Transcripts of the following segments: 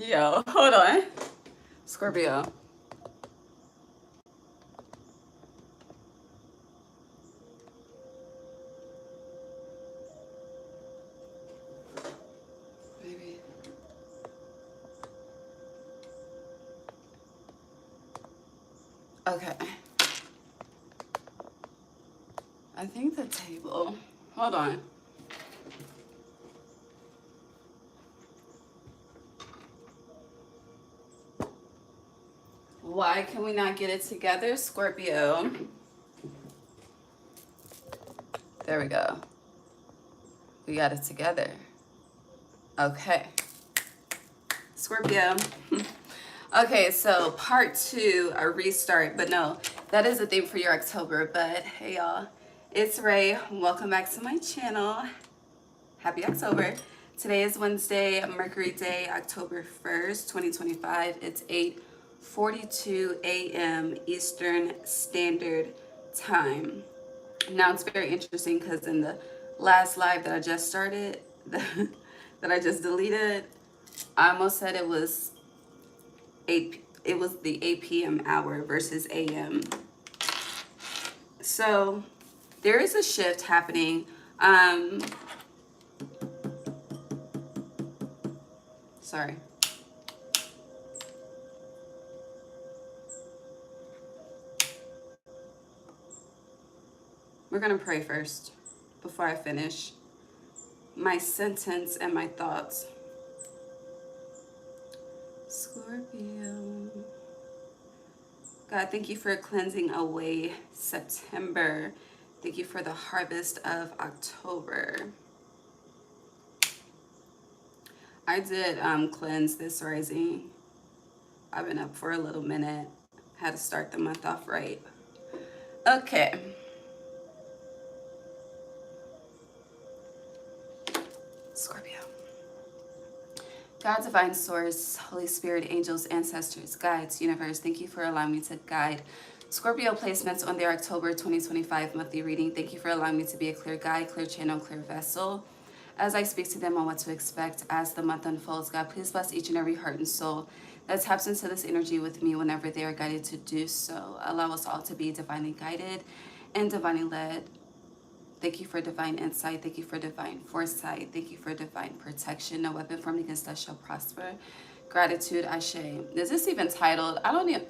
Yo, hold on. Scorpio. Maybe. Okay. I think the table. Hold on. Why can we not get it together, Scorpio? There we go. We got it together. Okay. Scorpio. Okay, so part 2, a restart. But no, that is the theme for your October. But hey, y'all. It's Ray. Welcome back to my channel. Happy October. Today is Wednesday, Mercury Day, October 1st, 2025. It's 8:42 a.m. Eastern Standard Time. Now it's very interesting because in the last live that I just started, that I just deleted, I almost said it was it was the 8 p.m. hour versus a.m. So there is a shift happening. Sorry. We're gonna pray first before I finish my sentence and my thoughts. Scorpio. God, thank you for cleansing away September. Thank you for the harvest of October. I did cleanse this rising. I've been up for a little minute. Had to start the month off right. Okay. Scorpio. God, divine source, Holy Spirit, angels, ancestors, guides, universe, thank you for allowing me to guide Scorpio placements on their October 2025 monthly reading. Thank you for allowing me to be a clear guide, clear channel, clear vessel. As I speak to them on what to expect as the month unfolds, God, please bless each and every heart and soul that taps into this energy with me whenever they are guided to do so. Allow us all to be divinely guided and divinely led. Thank you for divine insight. Thank you for divine foresight. Thank you for divine protection. No weapon formed against us shall prosper. Gratitude, Ashe. Is this even titled? I don't even...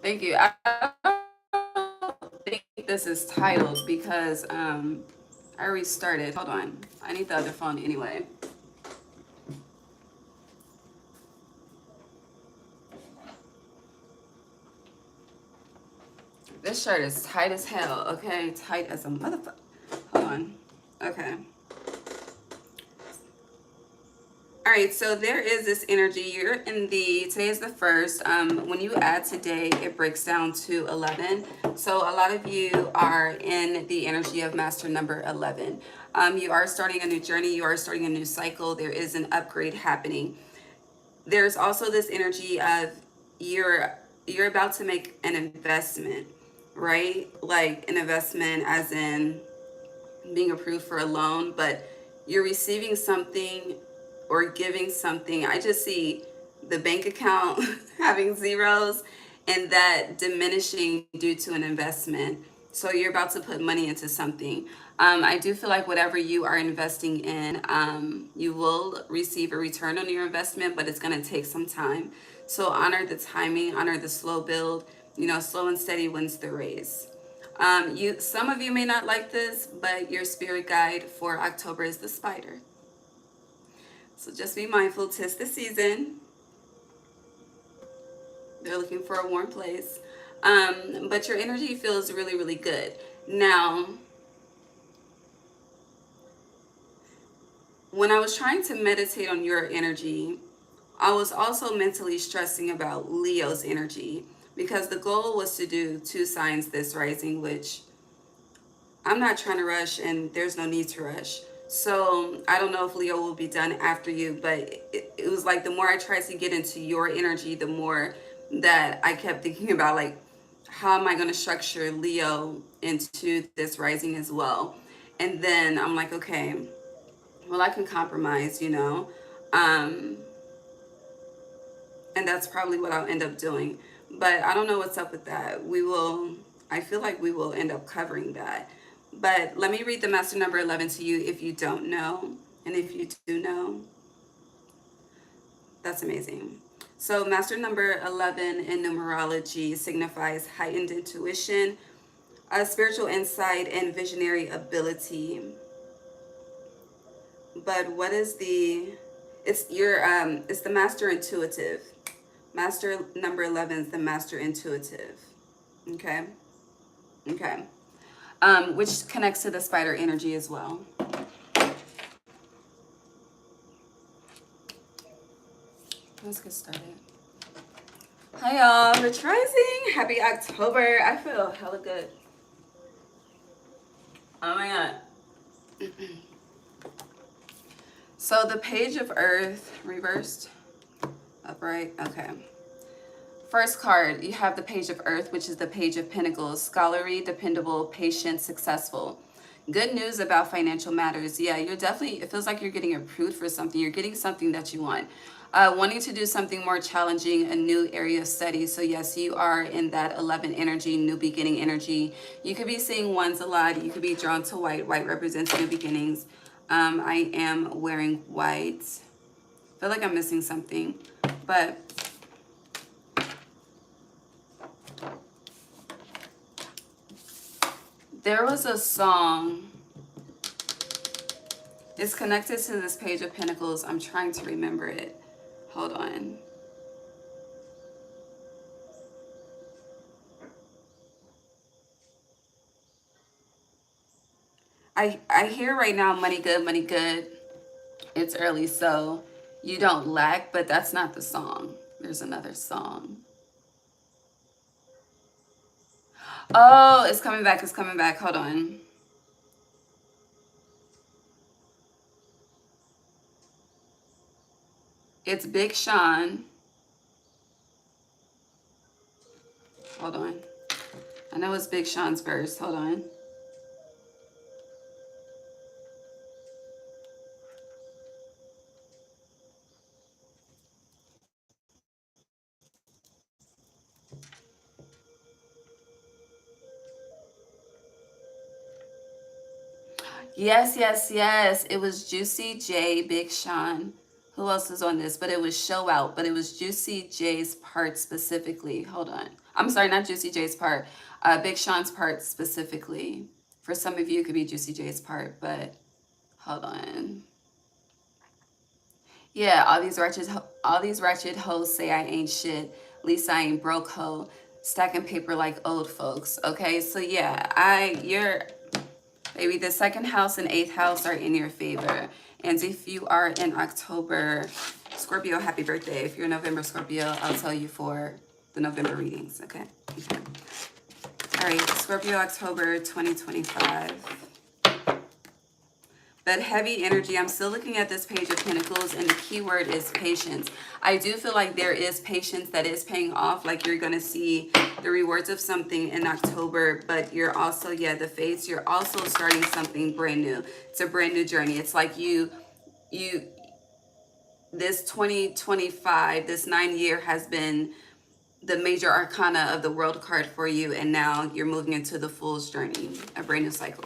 Thank you. I don't think this is titled because I restarted. Hold on. I need the other phone anyway. This shirt is tight as hell, okay? Tight as a motherfucker. Hold on. Okay. All right, so there is this energy. You're in the, today is the 1st. When you add today, it breaks down to 11. So a lot of you are in the energy of master number 11. You are starting a new journey. You are starting a new cycle. There is an upgrade happening. There's also this energy of you're about to make an investment, right? Like an investment as in being approved for a loan, but you're receiving something or giving something. I just see the bank account having zeros and that diminishing due to an investment. So you're about to put money into something. I do feel like whatever you are investing in, you will receive a return on your investment, but it's going to take some time. So honor the timing, honor the slow build. You know, slow and steady wins the race. Some of you may not like this, but your spirit guide for October is the spider. So just be mindful, 'tis the season. They're looking for a warm place. But your energy feels really, really good. Now, when I was trying to meditate on your energy, I was also mentally stressing about Leo's energy because the goal was to do 2 signs this rising, which I'm not trying to rush and there's no need to rush. So I don't know if Leo will be done after you, but it was like the more I tried to get into your energy, the more that I kept thinking about like, how am I going to structure Leo into this rising as well? And then I'm like, okay, well, I can compromise, you know. Um, and that's probably what I'll end up doing. But I don't know what's up with that. I feel like we will end up covering that. But let me read the master number 11 to you if you don't know. And if you do know, that's amazing. So, master number 11 in numerology signifies heightened intuition, spiritual insight, and visionary ability. But what is the? It's the master intuitive. Master number 11 is the master intuitive. Okay. Okay. Which connects to the spider energy as well. Let's get started. Hi y'all, Rich Rising. Happy October. I feel hella good. Oh my god. So the page of earth reversed, upright. Okay. First card, you have the page of earth, which is the page of pentacles. Scholarly, dependable, patient, successful. Good news about financial matters. Yeah, you're definitely, it feels like you're getting approved for something. You're getting something that you want. Wanting to do something more challenging, a new area of study. So yes, you are in that 11 energy, new beginning energy. You could be seeing ones a lot. You could be drawn to white. White represents new beginnings. I am wearing white. I feel like I'm missing something, but there was a song. It's connected to this page of pentacles. I'm trying to remember it. Hold on. I hear right now money good, money good. It's early, so you don't lack, but that's not the song. There's another song. Oh, it's coming back. It's coming back. Hold on. It's Big Sean. Hold on. I know it's Big Sean's verse. Hold on. Yes, yes, yes. It was Juicy J, Big Sean. Who else is on this? But it was Show Out. But it was Juicy J's part specifically. Hold on. I'm sorry, not Juicy J's part. Big Sean's part specifically. For some of you, it could be Juicy J's part, but hold on. Yeah, all these ratchet hoes say I ain't shit. At least I ain't broke hoe. Stacking paper like old folks. Okay, so yeah, you're maybe the second house and eighth house are in your favor. And if you are in October, Scorpio, happy birthday. If you're November Scorpio, I'll tell you for the November readings, okay? All right, Scorpio, October 2025. But heavy energy, I'm still looking at this page of pentacles, and the key word is patience. I do feel like there is patience that is paying off. Like you're going to see the rewards of something in October, but you're also, the fates, you're also starting something brand new. It's a brand new journey. It's like this 2025, this 9-year has been the major arcana of the world card for you, and now you're moving into the Fool's journey, a brand new cycle.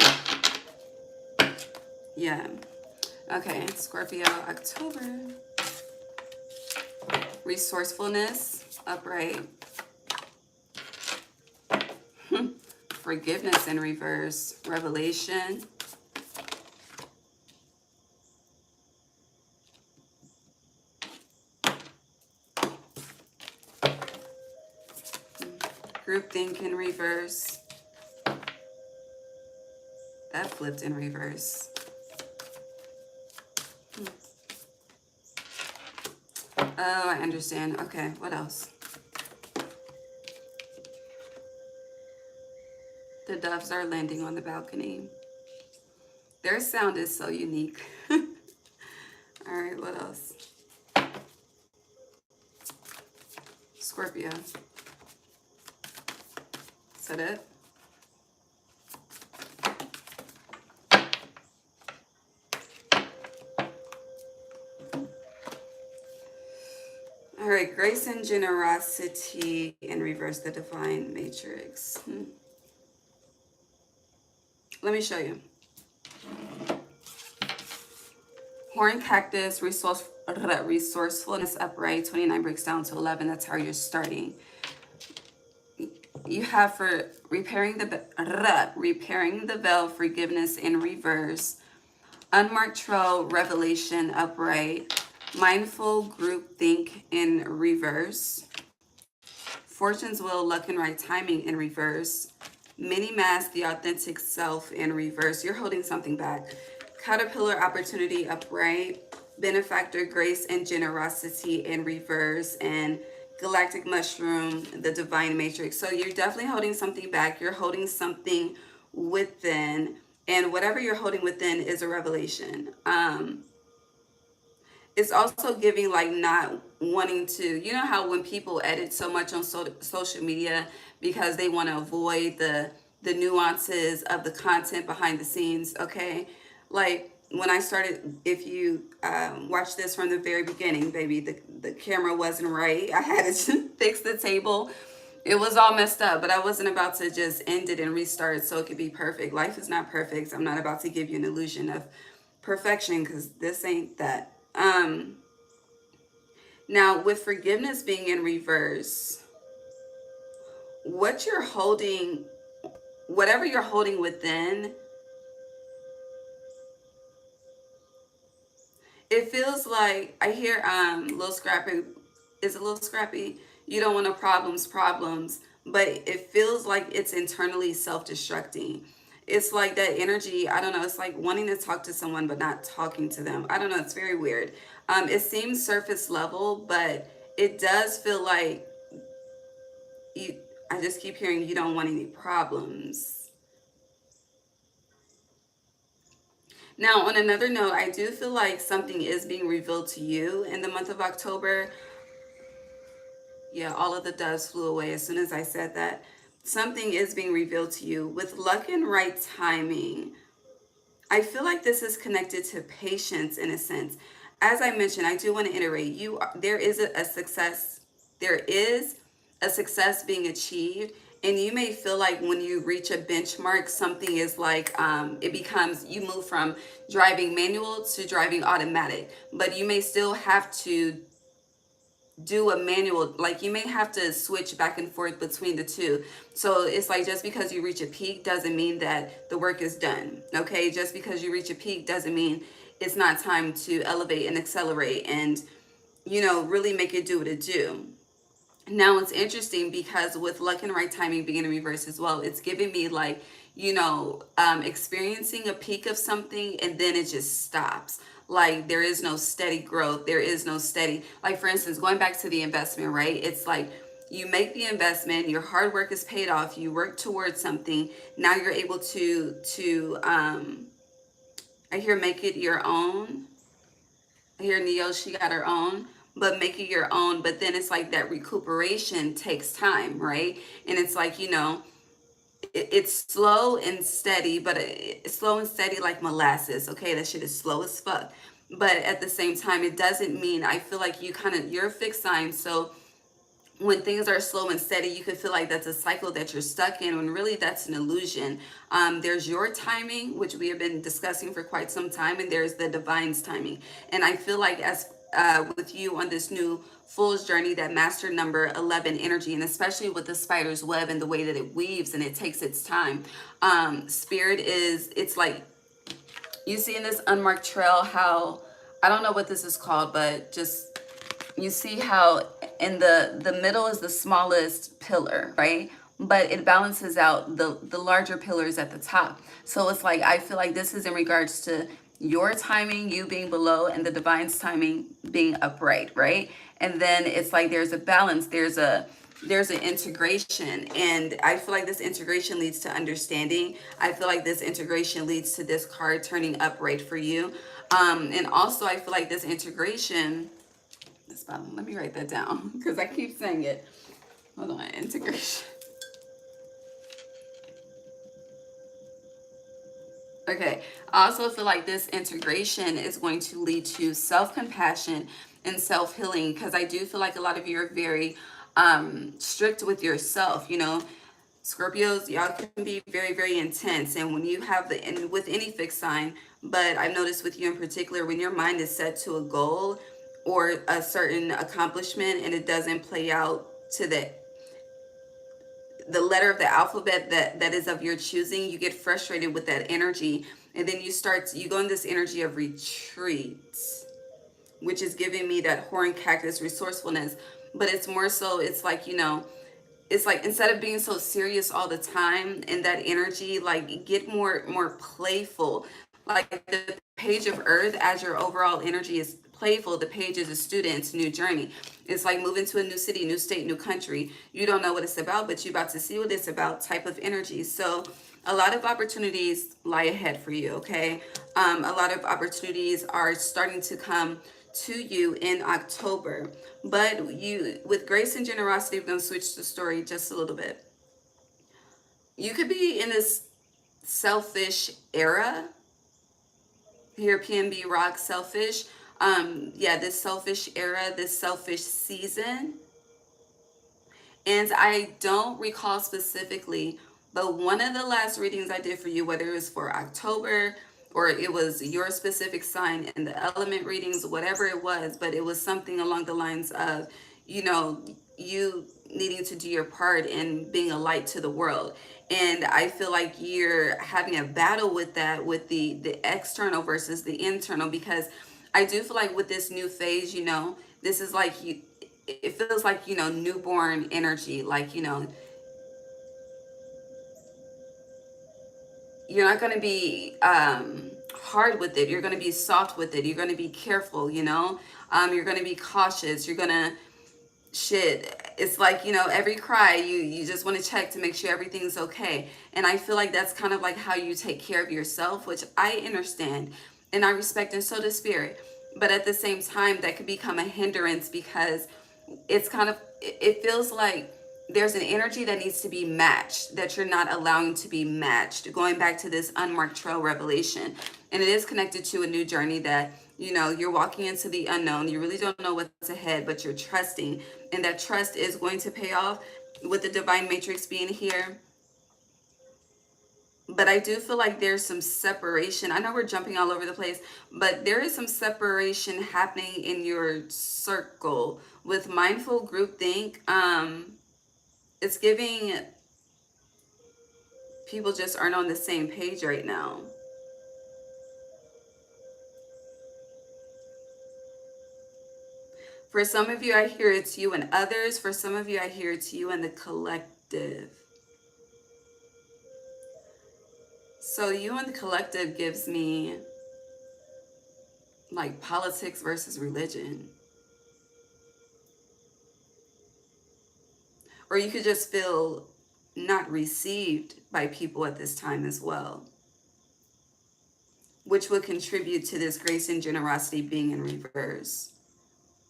Yeah. Okay, Scorpio, October. Resourcefulness, upright. Forgiveness in reverse, revelation. Groupthink in reverse. That flipped in reverse. Oh, I understand. Okay, what else? The doves are landing on the balcony. Their sound is so unique. All right, what else? Scorpio. Is that it? All right, grace and generosity in reverse, the divine matrix. Let me show you. Horn cactus, resourcefulness upright, 29 breaks down to 11. That's how you're starting. You have for repairing the veil, forgiveness in reverse. Unmarked trail, revelation upright. Mindful group think in reverse. Fortune's wheel, luck and right timing in reverse. Mini mask, the authentic self in reverse. You're holding something back. Caterpillar, opportunity upright. Benefactor, grace and generosity in reverse. And galactic mushroom, the divine matrix. So you're definitely holding something back. You're holding something within. And whatever you're holding within is a revelation. It's also giving like not wanting to, you know how when people edit so much on social media because they want to avoid the nuances of the content behind the scenes. Okay, like when I started, if you watch this from the very beginning, baby, the camera wasn't right. I had to fix the table. It was all messed up, but I wasn't about to just end it and restart so it could be perfect. Life is not perfect. I'm not about to give you an illusion of perfection because this ain't that. Now, with forgiveness being in reverse, what you're holding, whatever you're holding within, it feels like I hear little scrappy, is a little scrappy. You don't want no problems, but it feels like it's internally self-destructing. It's like that energy, I don't know, it's like wanting to talk to someone but not talking to them. I don't know, it's very weird. It seems surface level, but it does feel like you, I just keep hearing you don't want any problems. Now, on another note, I do feel like something is being revealed to you in the month of October. Yeah, all of the doves flew away as soon as I said that. Something is being revealed to you with luck and right timing. I feel like this is connected to patience in a sense. As I mentioned, I do want to iterate. There is a success. There is a success being achieved, and you may feel like when you reach a benchmark, something is like it becomes you move from driving manual to driving automatic, but you may still have to do a manual, like you may have to switch back and forth between the two. So it's like just because you reach a peak doesn't mean that the work is done. Okay, just because you reach a peak doesn't mean it's not time to elevate and accelerate and really make it do what it do. Now it's interesting because with luck and right timing being in reverse as well, it's giving me like, experiencing a peak of something and then it just stops. Like there is no steady growth. There is no steady, like for instance, going back to the investment, right? It's like you make the investment, your hard work is paid off, you work towards something. Now you're able I hear make it your own. Here Neo, she got her own, but make it your own. But then it's like that recuperation takes time, right? And it's like, it's slow and steady, but it's slow and steady like molasses. Okay, that shit is slow as fuck. But at the same time, it doesn't mean, I feel like you're a fixed sign. So when things are slow and steady, you could feel like that's a cycle that you're stuck in, when really that's an illusion. There's your timing, which we have been discussing for quite some time, and there's the divine's timing. And I feel like as with you on this new fool's journey, that master number 11 energy, and especially with the spider's web and the way that it weaves and it takes its time, spirit it's like you see in this unmarked trail how, I don't know what this is called, but just you see how in the middle is the smallest pillar, right? But it balances out the larger pillars at the top. So it's like, I feel like this is in regards to your timing, you being below, and the divine's timing being upright, right? And then it's like there's a balance, there's an integration, and I feel like this integration leads to understanding. I feel like this integration leads to this card turning upright for you. And also I feel like this integration, let me write that down because I keep saying it. Hold on, integration. Okay, I also feel like this integration is going to lead to self-compassion and self-healing, because I do feel like a lot of you are very strict with yourself. You know, Scorpios, y'all can be very, very intense. And when you have and with any fixed sign, but I've noticed with you in particular, when your mind is set to a goal or a certain accomplishment and it doesn't play out to the letter of the alphabet that is of your choosing, you get frustrated with that energy. And then you go in this energy of retreat, which is giving me that horn cactus resourcefulness. But it's more so, it's like, you know, it's like instead of being so serious all the time in that energy, like get more playful. Like the page of earth, as your overall energy is playful, the page is a student's new journey. It's like moving to a new city, new state, new country. You don't know what it's about, but you're about to see what it's about type of energy. So a lot of opportunities lie ahead for you, okay? A lot of opportunities are starting to come to you in October. But you, with grace and generosity, we're going to switch the story just a little bit. You could be in this selfish era. Here, PNB Rock, selfish. Yeah, this selfish era, this selfish season. And I don't recall specifically, but one of the last readings I did for you, whether it was for October or it was your specific sign in the element readings, whatever it was, but it was something along the lines of, you know, you needing to do your part in being a light to the world. And I feel like you're having a battle with that, with the external versus the internal, because I do feel like with this new phase, you know, this is like you, it feels like, you know, newborn energy. Like, you know, you're not going to be hard with it. You're going to be soft with it. You're going to be careful, you know. You're going to be cautious. You're going to it's like, you know, every cry you just want to check to make sure everything's okay. And I feel like that's kind of like how you take care of yourself, which I understand and I respect, and so does spirit. But at the same time, that could become a hindrance, because it's kind of, it feels like there's an energy that needs to be matched that you're not allowing to be matched, going back to this unmarked trail revelation. And it is connected to a new journey that, you know, you're walking into the unknown. You really don't know what's ahead, but you're trusting, and that trust is going to pay off with the divine matrix being here. But I do feel like there's some separation. I know we're jumping all over the place, but there is some separation happening in your circle with mindful groupthink. It's giving people just aren't on the same page right now. For some of you, I hear it's you and others. For some of you, I hear it's you and the collective. So you and the collective gives me like politics versus religion. Or you could just feel not received by people at this time as well, which would contribute to this grace and generosity being in reverse.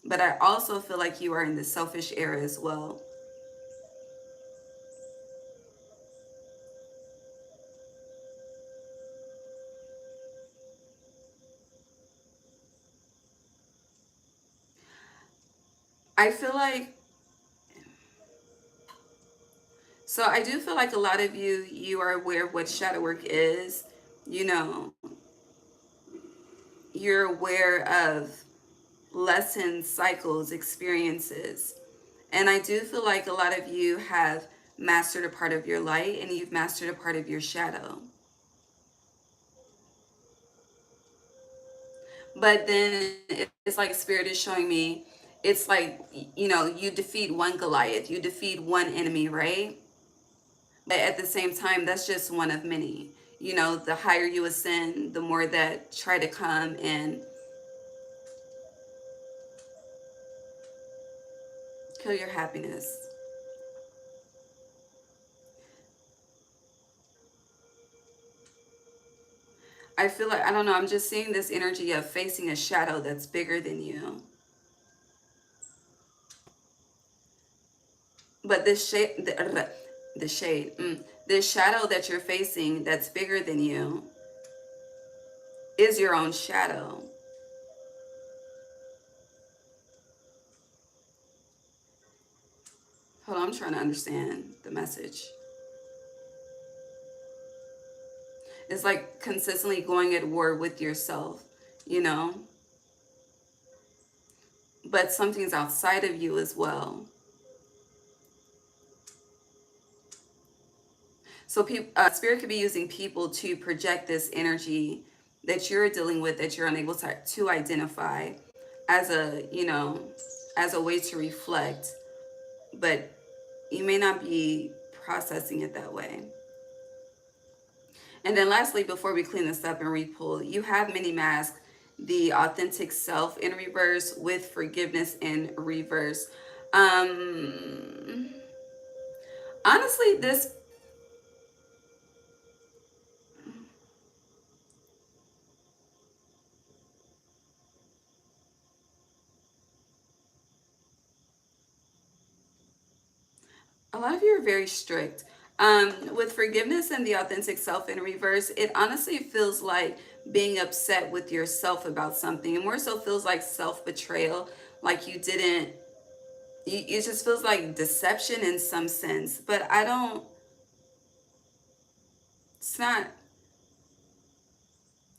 But I also feel like you are in the selfish era as well. I feel like, so I do feel like a lot of you are aware of what shadow work is. You know, you're aware of lessons, cycles, experiences. And I do feel like a lot of you have mastered a part of your light and you've mastered a part of your shadow. But then it's like spirit is showing me, it's like, you know, you defeat one Goliath, you defeat one enemy, right? But at the same time, that's just one of many. You know, the higher you ascend, the more that try to come and kill your happiness. I feel like, I don't know, I'm just seeing this energy of facing a shadow that's bigger than you. But this shade, the shade, this shadow that you're facing that's bigger than you is your own shadow. I'm trying to understand the message. It's like consistently going at war with yourself, you know? But something's outside of you as well. So spirit could be using people to project this energy that you're dealing with, that you're unable to identify, as a, you know, as a way to reflect. But you may not be processing it that way. And then lastly, before we clean this up and repull, you have mini mask, the authentic self in reverse with forgiveness in reverse. Honestly, this, a lot of you are very strict. With forgiveness and the authentic self in reverse, it honestly feels like being upset with yourself about something. It more so feels like self-betrayal, like you didn't, it just feels like deception in some sense. But I don't, it's not,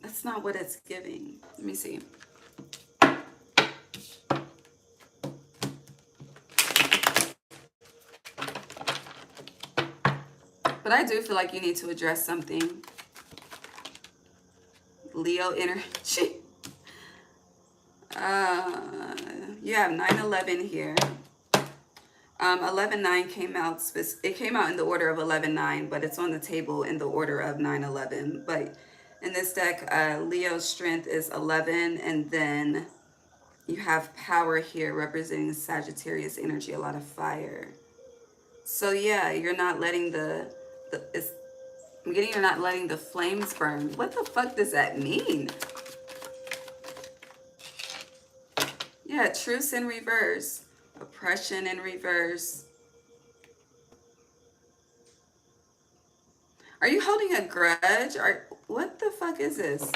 that's not what it's giving. Let me see. But I do feel like you need to address something. Leo energy. You have 9/11 here. 11/9 came out. It came out in the order of 11/9, but it's on the table in the order of 9/11. But in this deck, Leo's strength is 11, and then you have power here representing Sagittarius energy, a lot of fire. So yeah, you're not letting I'm getting you're not letting the flames burn. What the fuck does that mean? Yeah, truce in reverse. Oppression in reverse. Are you holding a grudge? Or what the fuck is this?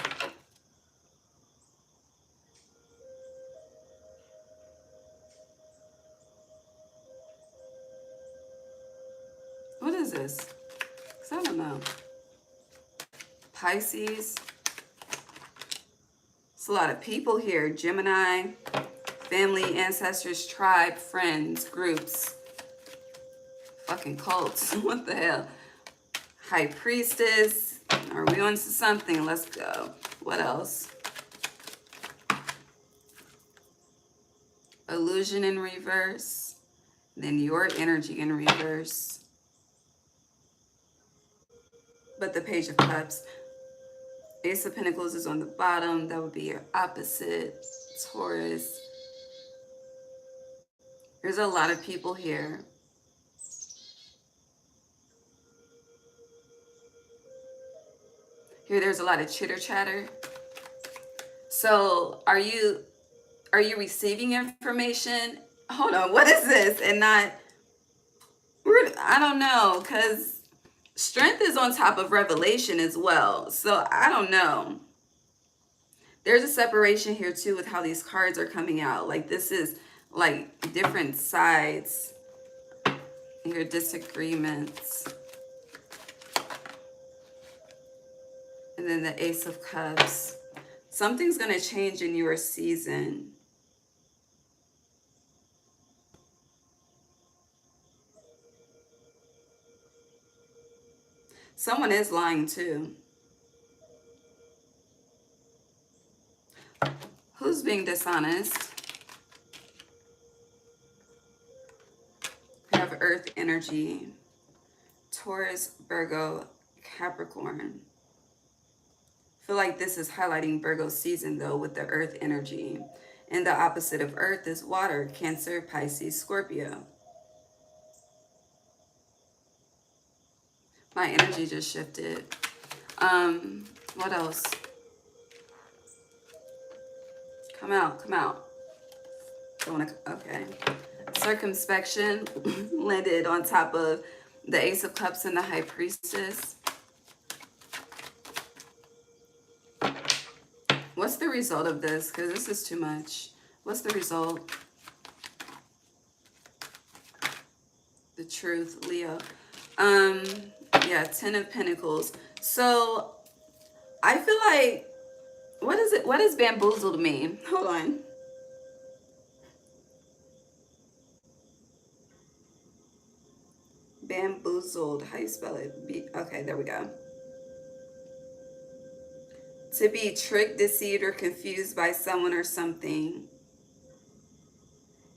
What is this? Because I don't know. Pisces. It's a lot of people here. Gemini. Family, ancestors, tribe, friends, groups. Fucking cults. What the hell? High Priestess. Are we on to something? Let's go. What else? Illusion in reverse. Then your energy in reverse. But the Page of Cups. Ace of Pentacles is on the bottom. That would be your opposite. Taurus. There's a lot of people here. Here, there's a lot of chitter chatter. So are you receiving information? Hold on, what is this? And not, I don't know, because strength is on top of revelation as well. So I don't know. There's a separation here too with how these cards are coming out. Like this is like different sides. Your disagreements. And then the Ace of Cups. Something's going to change in your season. Someone is lying too. Who's being dishonest? We have Earth energy. Taurus, Virgo, Capricorn. I feel like this is highlighting Virgo season though with the Earth energy. And the opposite of Earth is water, Cancer, Pisces, Scorpio. My energy just shifted. What else? Come out, come out. Don't wanna, okay. Circumspection landed on top of the Ace of Cups and the High Priestess. What's the result of this? Because this is too much. What's the result? The truth, Leo. Yeah, 10 of Pentacles. So I feel like, what does bamboozled mean? Hold on. Bamboozled, how you spell it? Okay, there we go. To be tricked, deceived, or confused by someone or something.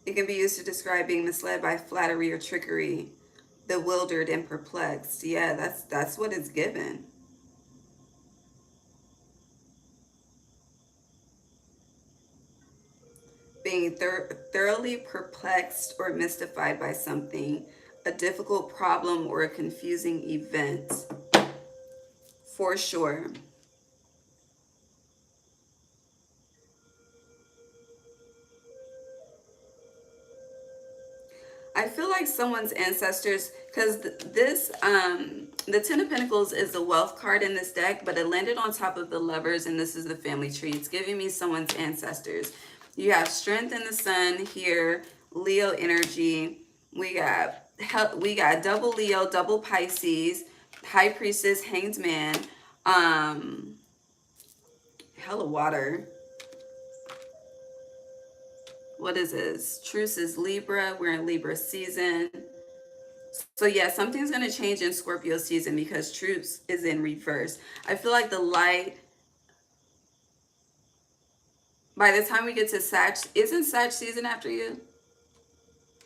It can be used to describe being misled by flattery or trickery, bewildered and perplexed. Yeah, that's what it's given. Being thoroughly perplexed or mystified by something, a difficult problem or a confusing event. For sure. I feel like someone's ancestors, because the Ten of Pentacles is the wealth card in this deck, but it landed on top of the Lovers, and this is the family tree. It's giving me someone's ancestors. You have strength in the sun here, Leo energy. We got double Leo, double Pisces, High Priestess, Hanged Man, hella water. What is this? Truce is Libra. We're in Libra season. So yeah, something's going to change in Scorpio season because Truce is in reverse. I feel like the light, by the time we get to Sag, isn't Sag season after you?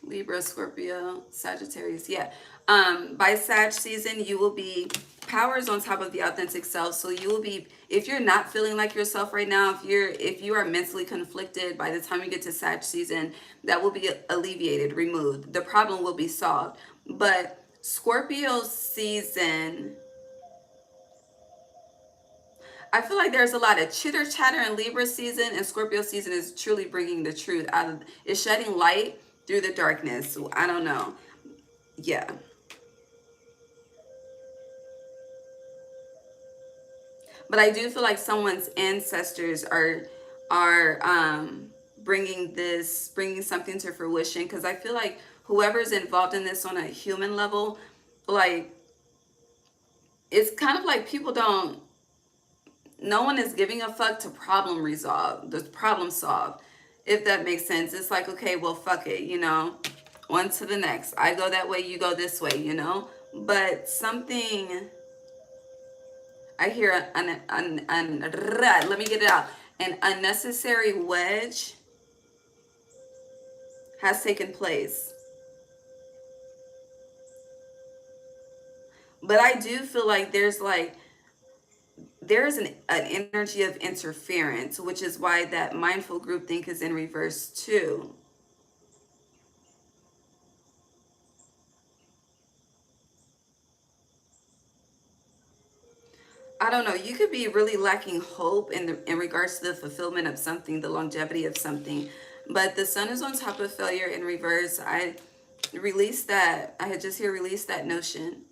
Libra, Scorpio, Sagittarius. Yeah. By Sag season, you will be powers on top of the authentic self. So you will be, if you're not feeling like yourself right now, if you are mentally conflicted, by the time you get to Sag season, that will be alleviated, removed. The problem will be solved. But Scorpio season, I feel like there's a lot of chitter chatter in Libra season, and Scorpio season is truly bringing the truth out of, is shedding light through the darkness. So I don't know. Yeah. But I do feel like someone's ancestors are bringing something to fruition, because I feel like whoever's involved in this on a human level, like, it's kind of like people don't, no one is giving a fuck to problem solve, if that makes sense. It's like, okay, well, fuck it, on to the next. I go that way, you go this way, but something, I hear let me get it out. An unnecessary wedge has taken place. But I do feel like there's an energy of interference, which is why that mindful groupthink is in reverse too. I don't know. You could be really lacking hope in regards to the fulfillment of something, the longevity of something. But the sun is on top of failure in reverse. I released that. I had just here released that notion.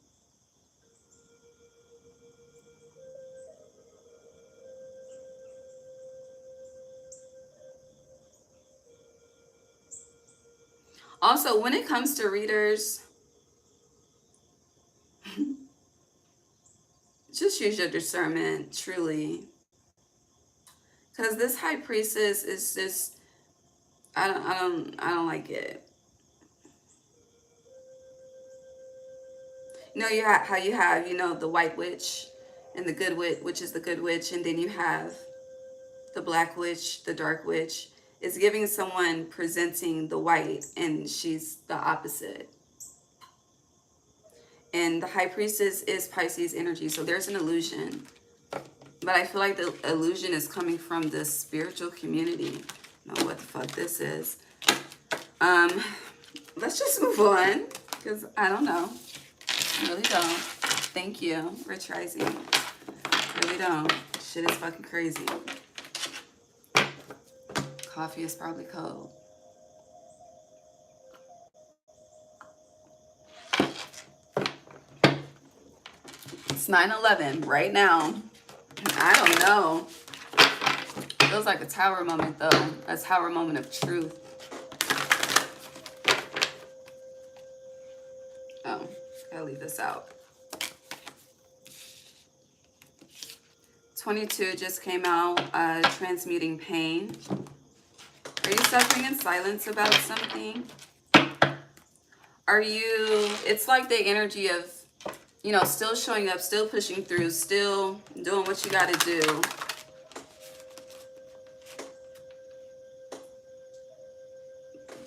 Also, when it comes to readers, just use your discernment, truly. Because this high priestess is just, I don't like it. How you have, the white witch and the good witch, which is the good witch, and then you have the black witch, the dark witch. Is giving someone presenting the white, and she's the opposite. And the high priestess is Pisces energy, so there's an illusion. But I feel like the illusion is coming from the spiritual community. I don't know what the fuck this is. Let's just move on, because I don't know. I really don't. Thank you, Rich Rising. Really don't. Shit is fucking crazy. Coffee is probably cold. It's 9/11 right now. I don't know. Feels like a tower moment, though. A tower moment of truth. read this out. 22 just came out, transmuting pain. Are you suffering in silence about something? Are you, it's like the energy of, you know, still showing up, still pushing through, still doing what you got to do.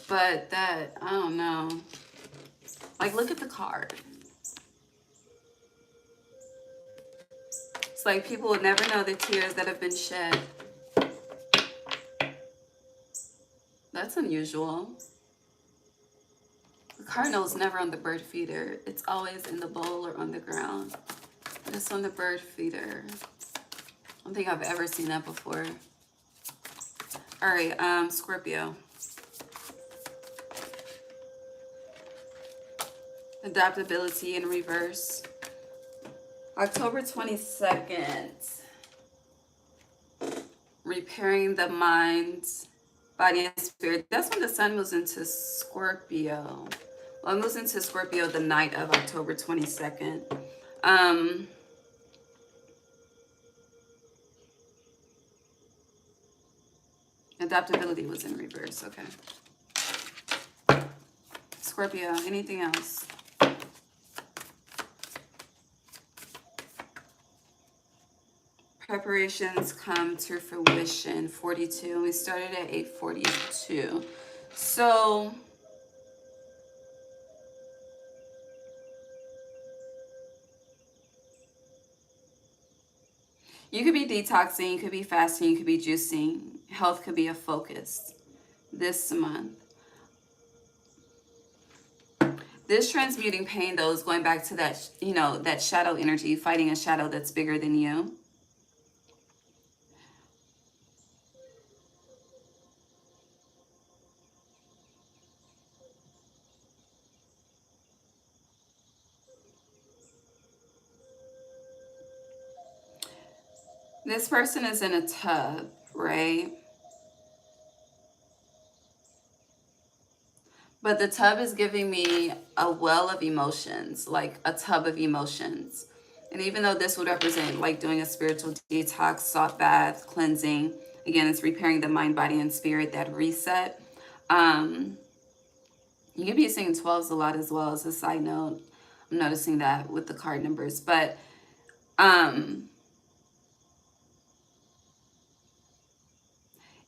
But that, I don't know. Like, look at the card. It's like people would never know the tears that have been shed. That's unusual. The cardinal is never on the bird feeder. It's always in the bowl or on the ground. Just on the bird feeder. I don't think I've ever seen that before. All right, Scorpio. Adaptability in reverse. October 22nd. Repairing the mind, body, and spirit. That's when the sun moves into Scorpio. Well, it moves into Scorpio the night of October 22nd. Adaptability was in reverse. Okay. Scorpio, anything else? Preparations come to fruition, 42. We started at 8:42. So you could be detoxing, you could be fasting, you could be juicing. Health could be a focus this month. This transmuting pain, though, is going back to that, you know, that shadow energy, fighting a shadow that's bigger than you. This person is in a tub, right? But the tub is giving me a well of emotions, like a tub of emotions. And even though this would represent like doing a spiritual detox, salt bath, cleansing, again, it's repairing the mind, body, and spirit, that reset. You could be seeing 12s a lot as well, as a side note. I'm noticing that with the card numbers. But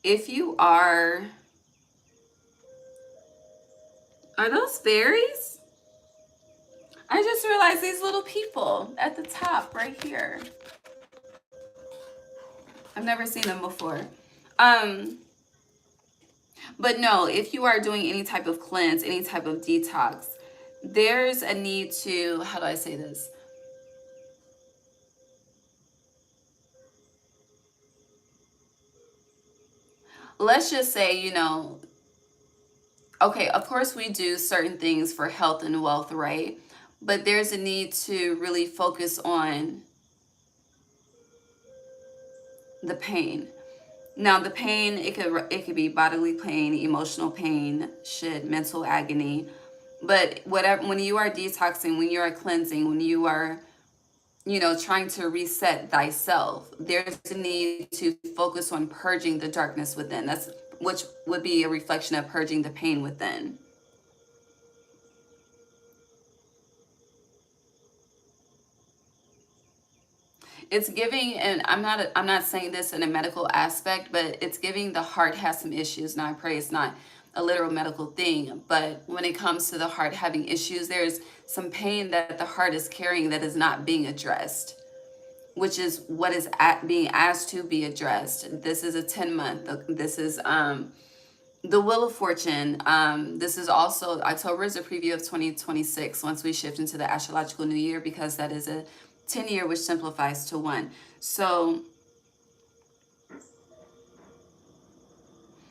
if you are those fairies? I just realized these little people at the top right here. I've never seen them before. But no, if you are doing any type of cleanse, any type of detox, there's a need to, how do I say this? Let's just say, you know, okay, of course we do certain things for health and wealth, right? But there's a need to really focus on the pain. Now, the pain, it could be bodily pain, emotional pain, mental agony. But whatever, when you are detoxing, when you are cleansing, when you are, you know, trying to reset thyself, there's a need to focus on purging the darkness within. That's, which would be a reflection of purging the pain within. It's giving, and I'm not saying this in a medical aspect, but it's giving the heart has some issues. Now I pray it's not a literal medical thing, but when it comes to the heart having issues, there's some pain that the heart is carrying that is not being addressed, which is what is being asked to be addressed. This is a 10-month. This is the Wheel of Fortune. This is also, October is a preview of 2026 once we shift into the astrological new year, because that is a 10-year, which simplifies to 1. So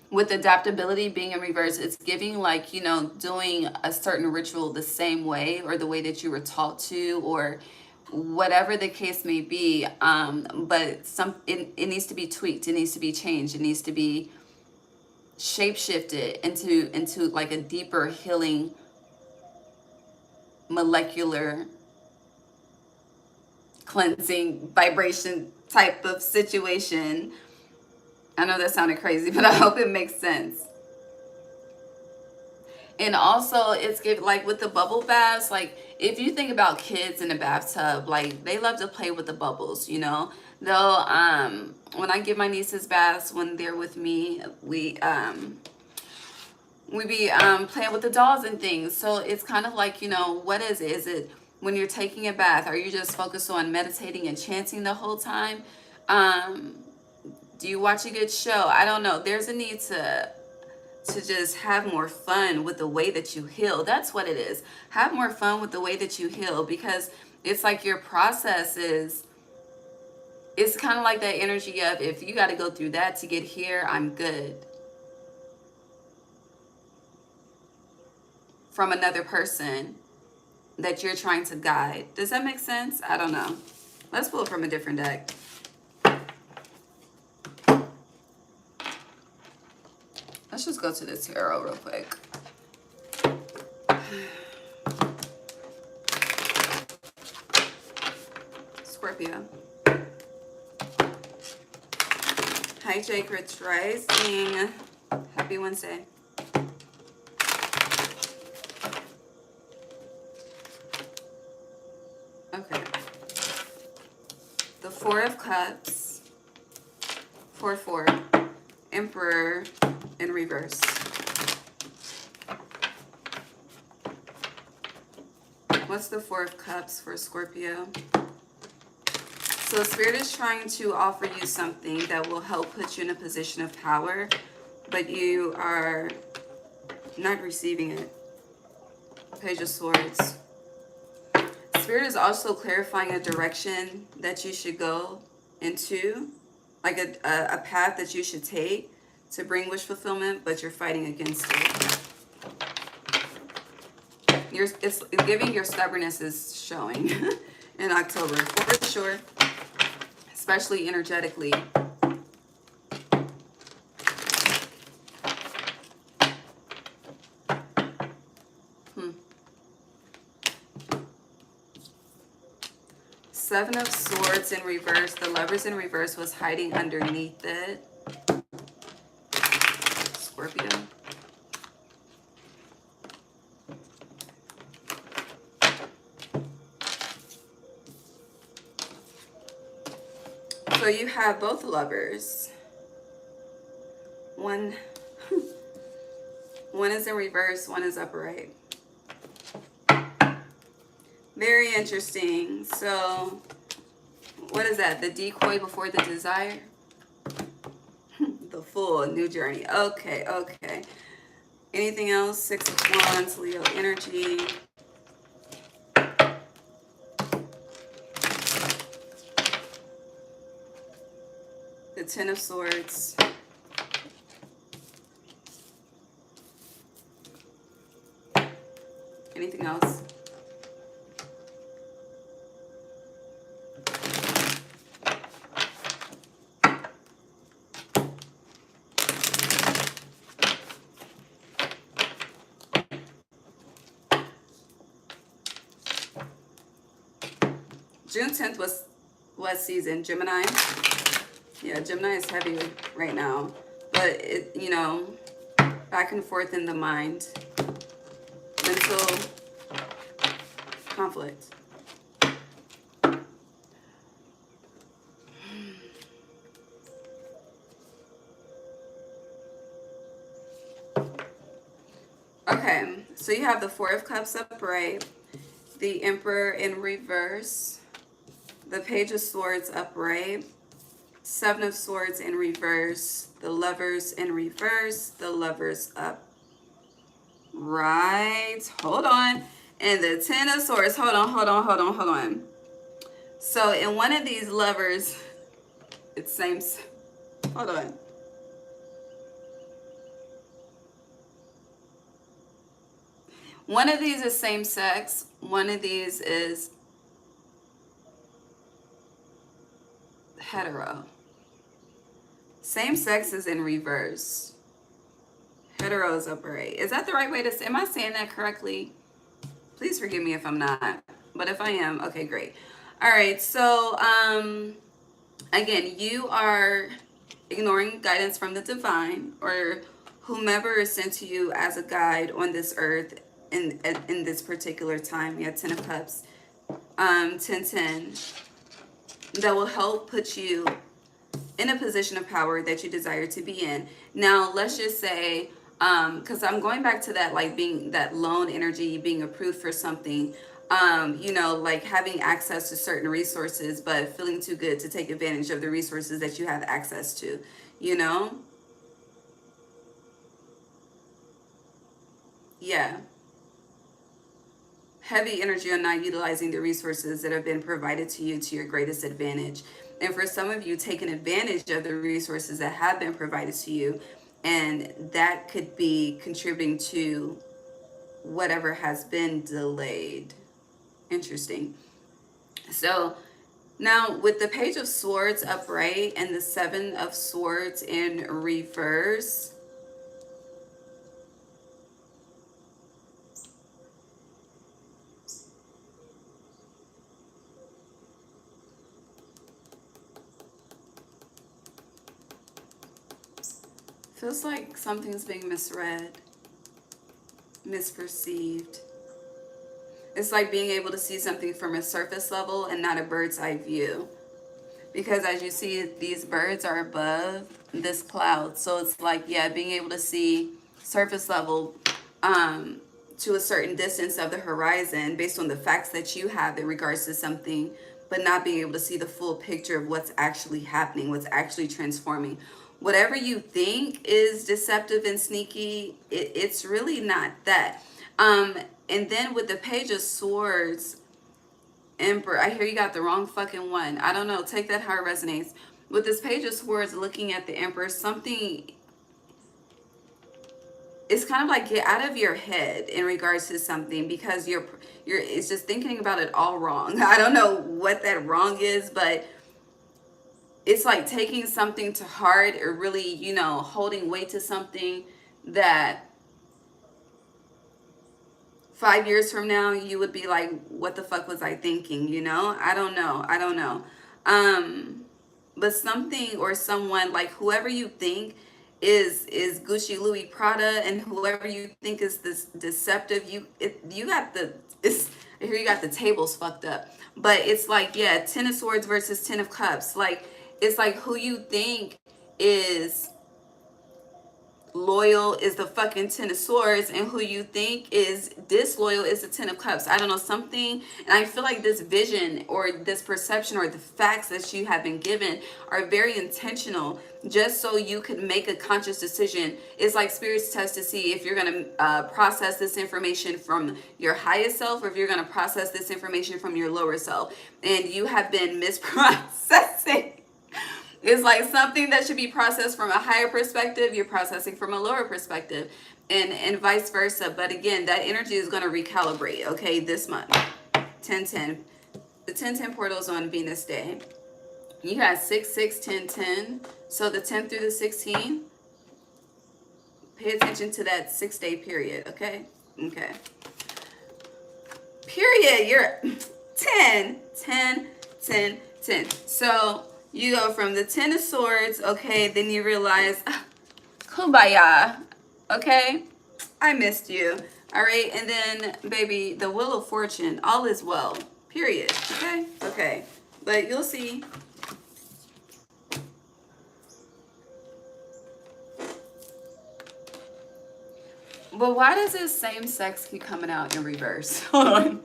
with adaptability being in reverse, it's giving like, you know, doing a certain ritual the same way or the way that you were taught to, or whatever the case may be. But it needs to be tweaked. It needs to be changed. It needs to be shape-shifted into like a deeper healing molecular cleansing vibration type of situation. I know that sounded crazy, but I hope it makes sense. And also it's give, like with the bubble baths, like if you think about kids in the bathtub, like they love to play with the bubbles, you know. They'll when I give my nieces baths, when they're with me, we be playing with the dolls and things. So it's kind of like, you know, what is it? Is it when you're taking a bath, are you just focused on meditating and chanting the whole time? Do you watch a good show? I don't know. There's a need to just have more fun with the way that you heal. That's what it is. Have more fun with the way that you heal, because it's like your process is, it's kind of like that energy of, if you got to go through that to get here, I'm good. From another person that you're trying to guide. Does that make sense? I don't know. Let's pull it from a different deck. Let's just go to the tarot real quick. Scorpio. Hi, Jake Rich Rising. Happy Wednesday. Okay. The Four of Cups. 4-4. Emperor in reverse. What's the Four of Cups for Scorpio? So Spirit is trying to offer you something that will help put you in a position of power, but you are not receiving it. Page of Swords. Spirit is also clarifying a direction that you should go into, like a path that you should take to bring wish fulfillment, but you're fighting against it. It's giving your stubbornness is showing in October, for sure, especially energetically. Seven of Swords in reverse. The Lovers in reverse was hiding underneath it. Scorpio. So you have both Lovers. One is in reverse, one is upright. Very interesting. So what is that? The decoy before the desire? The Fool, new journey. Okay, okay. Anything else? Six of Wands, Leo energy. The Ten of Swords. Anything else? June 10th was what season? Gemini? Yeah, Gemini is heavy right now. But, it, you know, back and forth in the mind. Mental conflict. Okay, so you have the Four of Cups upright, the Emperor in reverse, the Page of Swords upright, Seven of Swords in reverse, the Lovers in reverse, the Lovers up. Right, hold on. And the Ten of Swords, hold on. So in one of these Lovers, it's same, hold on. One of these is same sex, one of these is hetero. Same sex is in reverse. Hetero is upright. Is that the right way to say? Am I saying that correctly? Please forgive me if I'm not. But if I am, okay, great. All right, so again, you are ignoring guidance from the divine or whomever is sent to you as a guide on this earth in this particular time. Yeah, 10 of Cups, 10, that will help put you in a position of power that you desire to be in. Now, let's just say, because I'm going back to that, like being that lone energy, being approved for something, you know, like having access to certain resources, but feeling too good to take advantage of the resources that you have access to, you know? Yeah. Heavy energy on not utilizing the resources that have been provided to you to your greatest advantage. And for some of you, taking advantage of the resources that have been provided to you, and that could be contributing to whatever has been delayed. Interesting. So now with the Page of Swords upright and the Seven of Swords in reverse, feels like something's being misread, misperceived. It's like being able to see something from a surface level and not a bird's eye view. Because as you see, these birds are above this cloud. So it's like, yeah, being able to see surface level to a certain distance of the horizon based on the facts that you have in regards to something, but not being able to see the full picture of what's actually happening, what's actually transforming. Whatever you think is deceptive and sneaky, it's really not that. And then with the Page of Swords, Emperor, I hear you got the wrong fucking one. I don't know. Take that how it resonates. With this Page of Swords looking at the Emperor, something, it's kind of like get out of your head in regards to something because you're it's just thinking about it all wrong. I don't know what that wrong is, but it's like taking something to heart or really, you know, holding weight to something that 5 years from now you would be like, what the fuck was I thinking, you know? I don't know. But something or someone, like whoever you think is Gucci, Louis, Prada, and whoever you think is this deceptive, you got the, it's, I hear you got the tables fucked up. But it's like, yeah, 10 of Swords versus 10 of Cups. Like, it's like who you think is loyal is the fucking 10 of Swords, and who you think is disloyal is the 10 of Cups. I don't know, something. And I feel like this vision or this perception or the facts that you have been given are very intentional, just so you could make a conscious decision. It's like spirits test to see if you're going to process this information from your highest self, or if you're going to process this information from your lower self, and you have been misprocessing. It's like something that should be processed from a higher perspective, you're processing from a lower perspective, and vice versa. But again, that energy is going to recalibrate, okay, this month. 1010. The 1010 portal is on Venus Day. You got 6, 6, 10, 10. So the 10 through the 16, pay attention to that 6-day period, okay? Okay. Period. You're 10, 10, 10, 10. So you go from the 10 of Swords, okay, then you realize, kumbaya, okay, I missed you, all right, and then, baby, the Wheel of Fortune, all is well, period, okay, okay, but you'll see. But why does this same sex keep coming out in reverse? Hold on.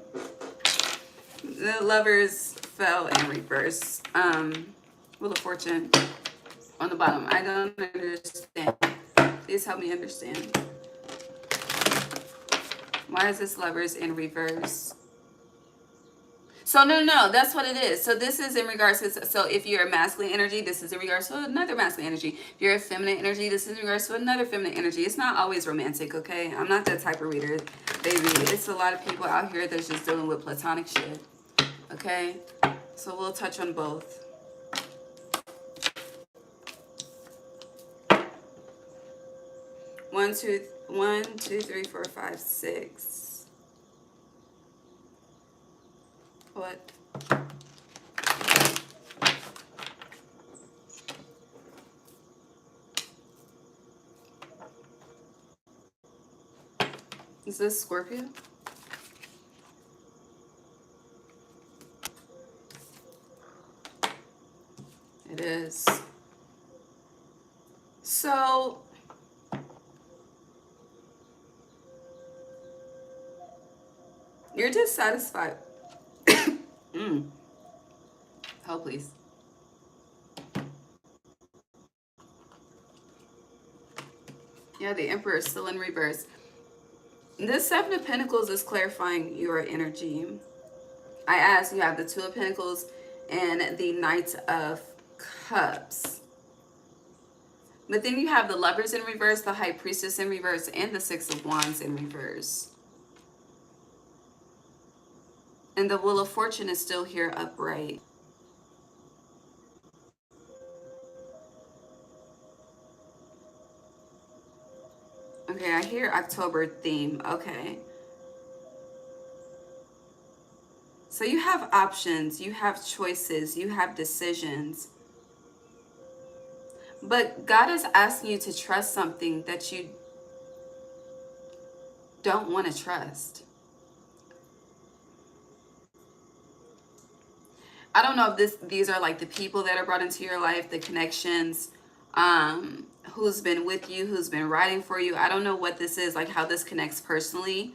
The Lovers fell in reverse. Wheel of Fortune on the bottom. I don't understand. Please help me understand. Why is this Lovers in reverse? So no, that's what it is. So this is in regards to, so if you're a masculine energy, this is in regards to another masculine energy. If you're a feminine energy, this is in regards to another feminine energy. It's not always romantic, okay? I'm not that type of reader, baby. It's a lot of people out here that's just dealing with platonic shit, okay? So we'll touch on both. One, two, 3, 4, 5, 6. What? Is this Scorpio? It is. So you're dissatisfied. Oh, please. Yeah, the Emperor is still in reverse. This Seven of Pentacles is clarifying your energy. I asked, you have the Two of Pentacles and the Knight of Cups. But then you have the Lovers in reverse, the High Priestess in reverse, and the Six of Wands in reverse. And the Wheel of Fortune is still here upright. Okay, I hear October theme. Okay. So you have options, you have choices, you have decisions. But God is asking you to trust something that you don't want to trust. I don't know if these are like the people that are brought into your life, the connections, who's been with you, who's been riding for you. I don't know what this is, like how this connects personally.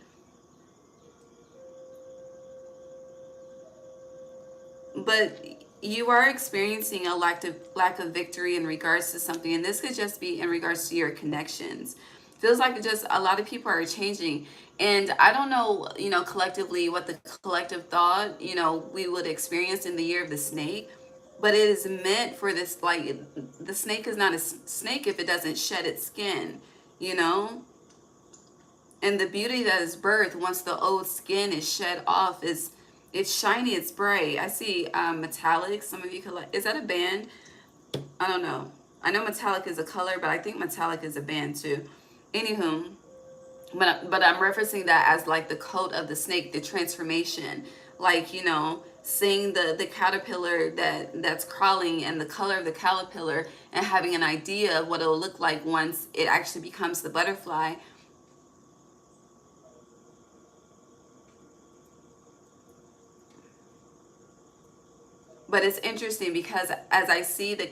But you are experiencing a lack of victory in regards to something, and this could just be in regards to your connections. Feels like just a lot of people are changing, and I don't know, collectively what the collective thought, we would experience in the year of the snake, but it is meant for this, like, the snake is not a snake if it doesn't shed its skin, you know. And the beauty that is birthed once the old skin is shed off is, it's shiny, it's bright. I see metallic. Some of you could like, is that a band? I don't know. I know metallic is a color, but I think metallic is a band too. Anywho, but I'm referencing that as like the coat of the snake, the transformation. Like, seeing the caterpillar that's crawling and the color of the caterpillar and having an idea of what it'll look like once it actually becomes the butterfly. But it's interesting because as I see the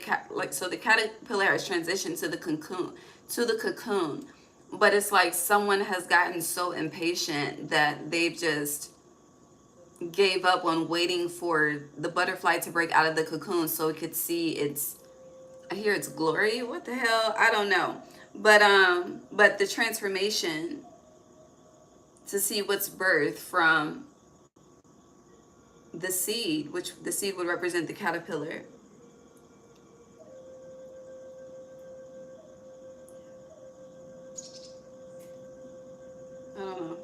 so the caterpillar has transitioned to the cocoon, but it's like someone has gotten so impatient that they've just gave up on waiting for the butterfly to break out of the cocoon so it could see its, I hear its glory. What the hell? I don't know. But the transformation to see what's birthed from the seed, which the seed would represent the caterpillar. I don't know.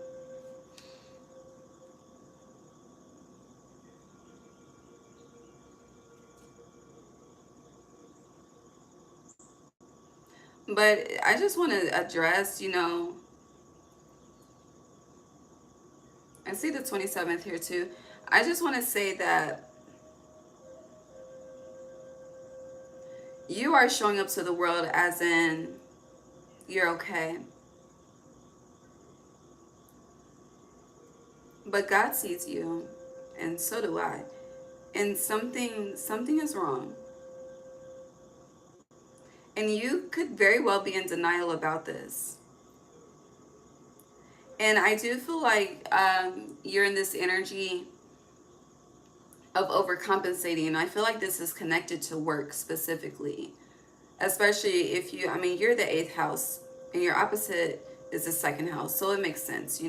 But I just want to address, I see the 27th here too. I just want to say that you are showing up to the world as in you're okay. But God sees you, and so do I. And something is wrong. And you could very well be in denial about this. And I do feel like you're in this energy of overcompensating. And I feel like this is connected to work specifically. Especially if you, I mean, you're the 8th house and your opposite is the 2nd house. So it makes sense,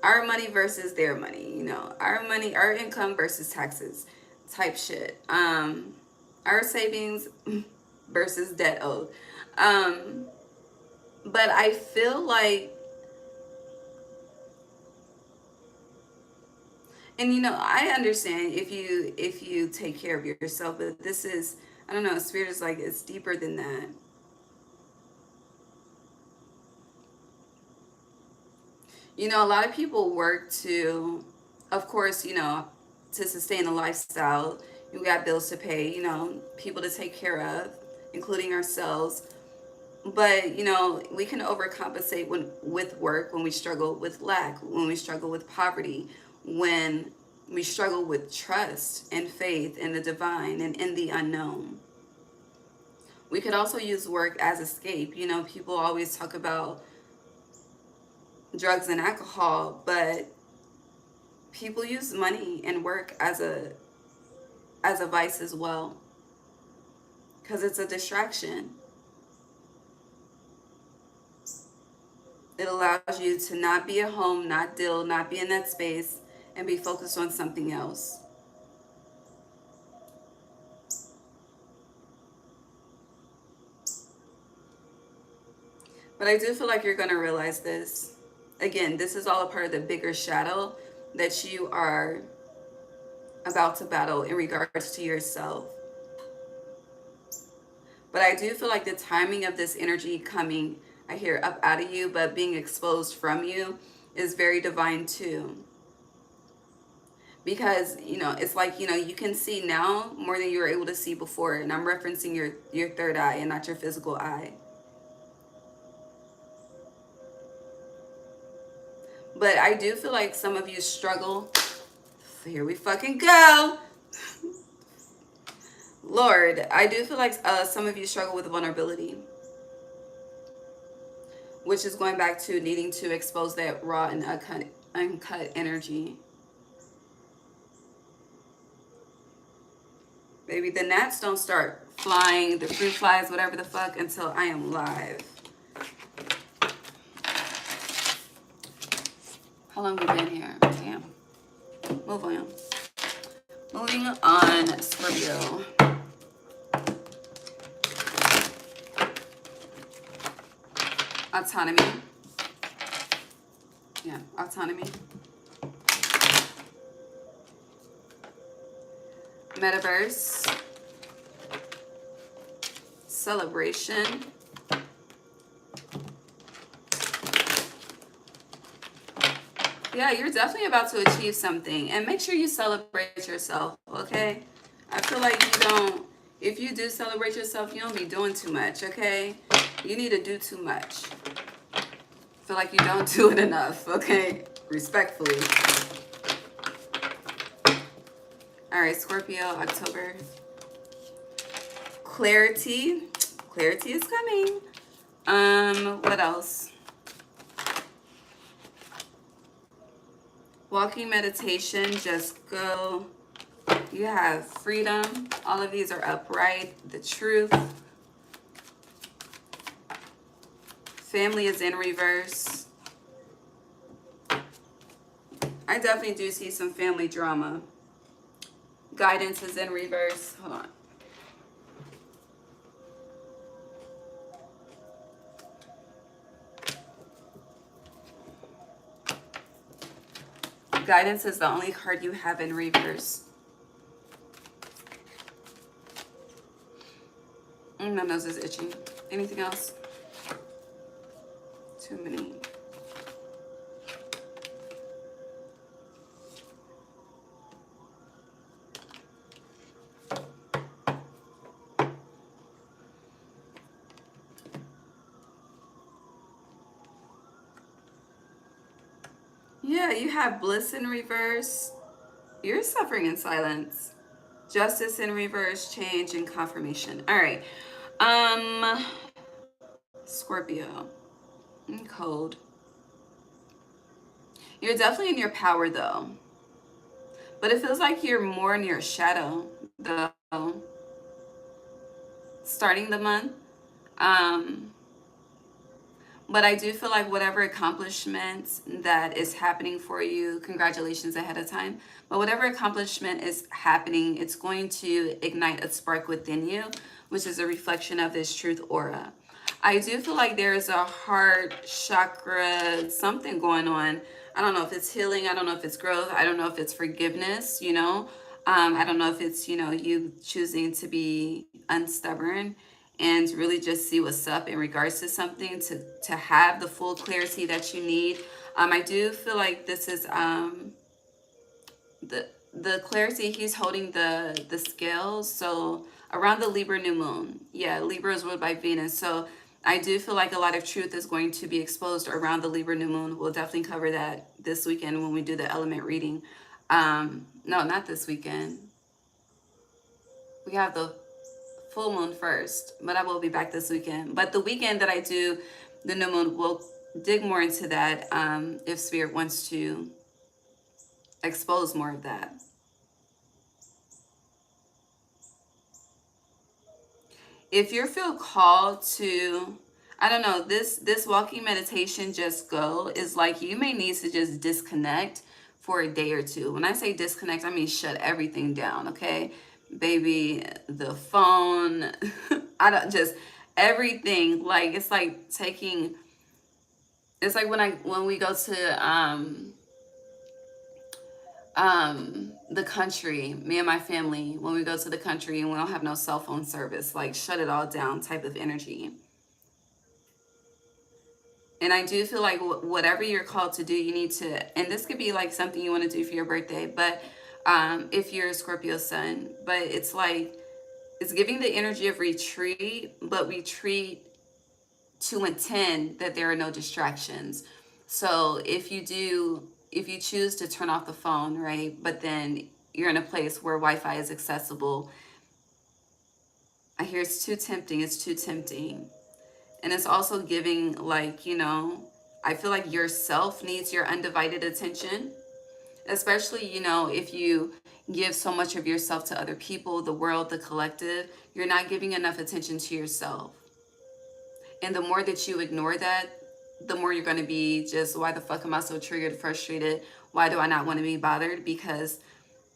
Our money versus their money, Our money, our income versus taxes type shit. Our savings versus debt owed. But I feel like, and I understand if you take care of yourself, but this is, I don't know, spirit is like, it's deeper than that. A lot of people work to, of course, to sustain a lifestyle. You got bills to pay, people to take care of, including ourselves. But you know, we can overcompensate with work, when we struggle with lack, when we struggle with poverty, when we struggle with trust and faith in the divine and in the unknown. We could also use work as escape. You know, people always talk about drugs and alcohol, but people use money and work as a vice as well, because it's a distraction. It allows you to not be at home, not deal, not be in that space, and be focused on something else. But I do feel like you're going to realize this. Again, this is all a part of the bigger shadow that you are about to battle in regards to yourself. But I do feel like the timing of this energy coming, I hear up out of you, but being exposed from you is very divine too. Because, you know, it's like, you know, you can see now more than you were able to see before. And I'm referencing your third eye and not your physical eye. But I do feel like some of you struggle. Here we fucking go. Lord, I do feel like some of you struggle with vulnerability, which is going back to needing to expose that raw and uncut energy. Baby, the gnats don't start flying, the fruit flies, whatever the fuck, until I am live. How long we been here? Damn. Move on. Moving on, Scorpio. Autonomy. Yeah, autonomy. Metaverse. Celebration. Yeah, you're definitely about to achieve something. And make sure you celebrate yourself, okay? I feel like you don't, if you do celebrate yourself, you don't be doing too much, okay? You need to do too much. I feel like you don't do it enough, okay? Respectfully. All right, Scorpio, October. Clarity. Clarity is coming. What else? Walking meditation, just go. You have freedom. All of these are upright. The truth. Family is in reverse. I definitely do see some family drama. Guidance is in reverse. Hold on. Guidance is the only card you have in reverse. My nose is itching. Anything else? Too many. Yeah, you have bliss in reverse. You're suffering in silence. Justice in reverse, change and confirmation. All right. Scorpio. Cold. You're definitely in your power though. But it feels like you're more in your shadow though. Starting the month. But I do feel like whatever accomplishments that is happening for you, congratulations ahead of time. But whatever accomplishment is happening, it's going to ignite a spark within you, which is a reflection of this truth aura. I do feel like there's a heart chakra, something going on. I don't know if it's healing. I don't know if it's growth. I don't know if it's forgiveness, you know. I don't know if it's, you know, you choosing to be unstubborn and really just see what's up in regards to something to have the full clarity that you need. I do feel like this is the clarity. He's holding the scales, so around the Libra new moon. Yeah, Libra is ruled by Venus, so I do feel like a lot of truth is going to be exposed around the Libra New Moon. We'll definitely cover that this weekend when we do the element reading. No, not this weekend. We have the full moon first, but I will be back this weekend. But the weekend that I do the new moon, we'll dig more into that if Spirit wants to expose more of that. If you feel called to, I don't know, this walking meditation just go is like you may need to just disconnect for a day or two. When I say disconnect, I mean shut everything down, okay? Baby, the phone, I don't just everything. Like it's like taking, it's like when we go to the country, me and my family, when we go to the country and we don't have no cell phone service, like shut it all down type of energy. And I do feel like whatever you're called to do, you need to, and this could be like something you want to do for your birthday, but if you're a Scorpio sun, but it's like, it's giving the energy of retreat, but retreat to intend that there are no distractions. So if you choose to turn off the phone, right, but then you're in a place where Wi-Fi is accessible, I hear it's too tempting, it's too tempting. And it's also giving, like, you know, I feel like yourself needs your undivided attention, especially, you know, if you give so much of yourself to other people, the world, the collective, you're not giving enough attention to yourself. And the more that you ignore that, the more you're going to be just, why the fuck am I so triggered, frustrated? Why do I not want to be bothered? Because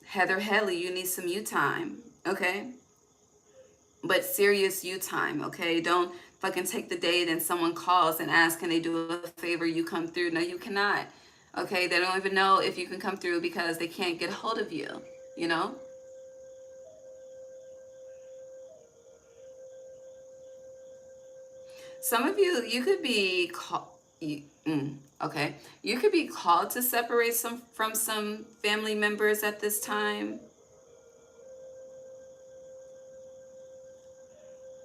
Heather Helly, you need some you time, okay? But serious you time, okay? Don't fucking take the date and someone calls and asks, can they do a favor? You come through. No, you cannot. Okay? They don't even know if you can come through because they can't get a hold of you, you know? Some of you, you could be called, okay. You could be called to separate from some family members at this time.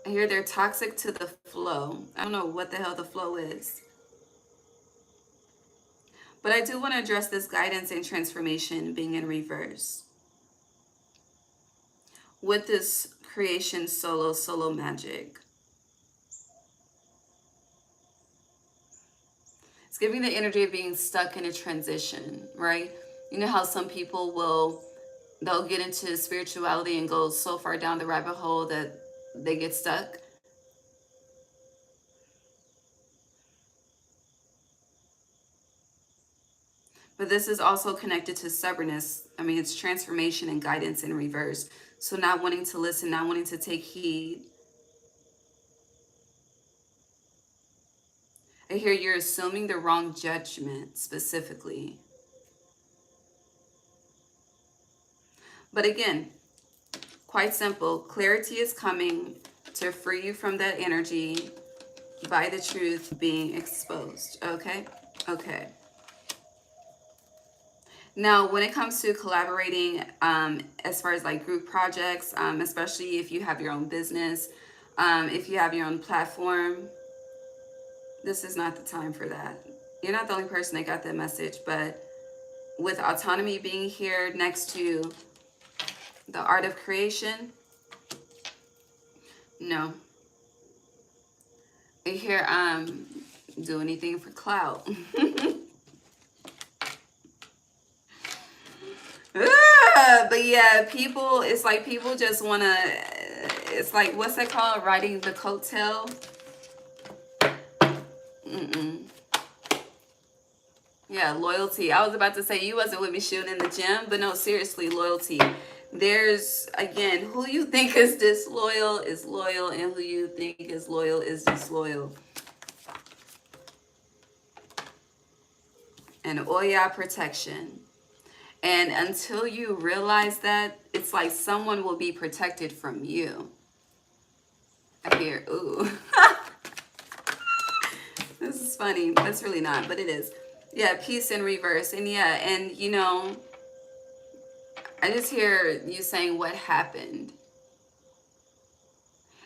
I hear they're toxic to the flow. I don't know what the hell the flow is. But I do want to address this guidance and transformation being in reverse. With this creation solo magic. It's giving the energy of being stuck in a transition, right? You know how some people they'll get into spirituality and go so far down the rabbit hole that they get stuck. But this is also connected to stubbornness. I mean, it's transformation and guidance in reverse. So not wanting to listen, not wanting to take heed. I hear you're assuming the wrong judgment specifically. But again, quite simple. Clarity is coming to free you from that energy by the truth being exposed. Okay? Okay. Now, when it comes to collaborating, as far as like group projects, especially if you have your own business, if you have your own platform, this is not the time for that. You're not the only person that got that message, but with autonomy being here next to the art of creation, no. I hear do anything for clout. But yeah, people, it's like people just want to, it's like, what's that called? Riding the coattail? Yeah, loyalty. I was about to say you wasn't with me shooting in the gym, but no, seriously, loyalty. There's, again, who you think is disloyal is loyal, and who you think is loyal is disloyal. And Oya protection. And until you realize that, it's like someone will be protected from you. I hear, ooh. This is funny. That's really not, but it is. Yeah, peace in reverse. And yeah, and you know, I just hear you saying what happened.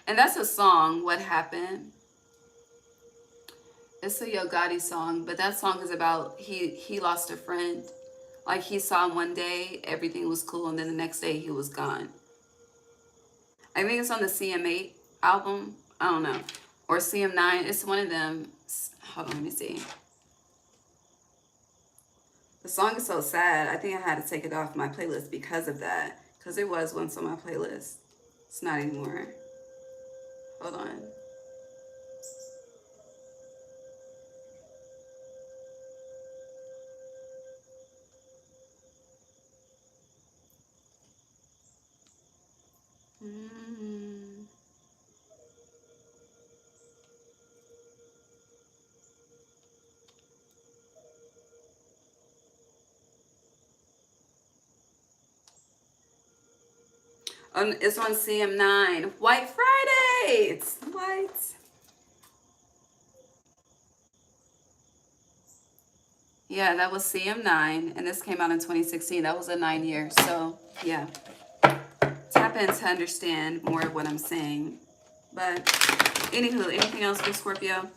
And that's a song, What Happened. It's a Yo Gotti song, but that song is about he lost a friend. Like he saw him one day, everything was cool, and then the next day he was gone. I think it's on the CM8 album. I don't know. Or CM9. It's one of them. Hold on, let me see. The song is so sad. I think I had to take it off my playlist because of that. Because it was once on my playlist. It's not anymore. Hold on. Mm. It's on CM9. White Friday. It's white. Yeah, that was CM9, and this came out in 2016. That was a 9 year. So yeah, tap in to understand more of what I'm saying. But anywho, anything else for Scorpio?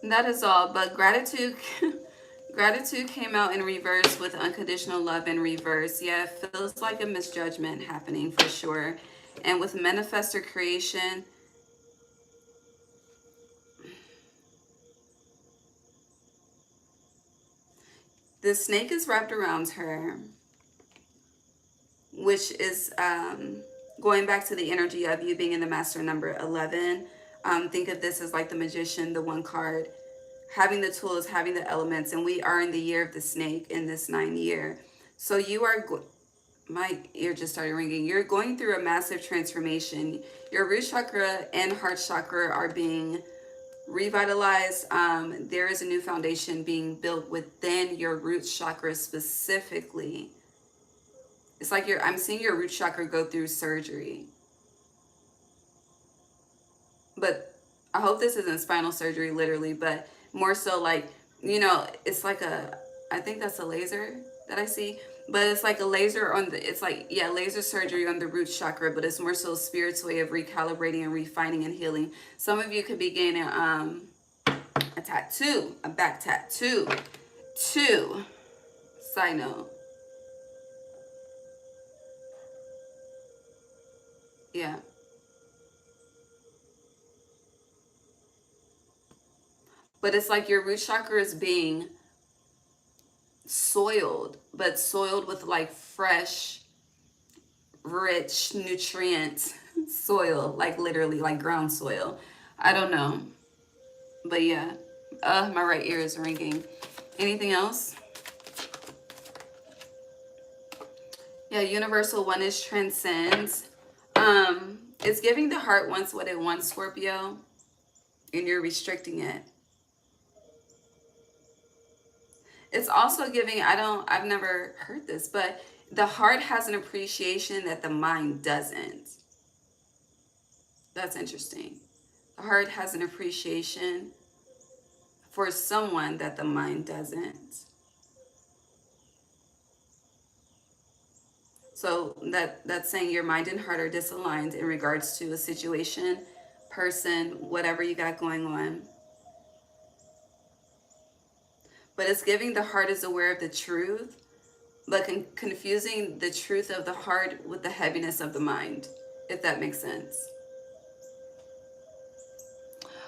And that is all. But gratitude, gratitude came out in reverse with unconditional love in reverse. Yeah, it feels like a misjudgment happening for sure. And with manifestor creation, the snake is wrapped around her, which is going back to the energy of you being in the master number 11. Think of this as like the magician, the one card, having the tools, having the elements, and we are in the year of the snake in this 9 year. So you are, my ear just started ringing. You're going through a massive transformation. Your root chakra and heart chakra are being revitalized. There is a new foundation being built within your root chakra specifically. It's like I'm seeing your root chakra go through surgery. But I hope this isn't spinal surgery literally, but more so like, it's like I think that's a laser that I see. But it's like a laser on it's like, yeah, laser surgery on the root chakra, but it's more so spirit's way of recalibrating and refining and healing. Some of you could be gaining a tattoo, a back tattoo. Two, side note. Yeah. But it's like your root chakra is being soiled, but soiled with like fresh, rich, nutrient soil, like literally like ground soil. I don't know. But yeah. My right ear is ringing. Anything else? Yeah, universal oneness transcends. It's giving the heart wants what it wants, Scorpio, and you're restricting it. It's also giving, I've never heard this, but the heart has an appreciation that the mind doesn't. That's interesting. The heart has an appreciation for someone that the mind doesn't. So that's saying your mind and heart are disaligned in regards to a situation, person, whatever you got going on. But it's giving the heart is aware of the truth, but confusing the truth of the heart with the heaviness of the mind, if that makes sense.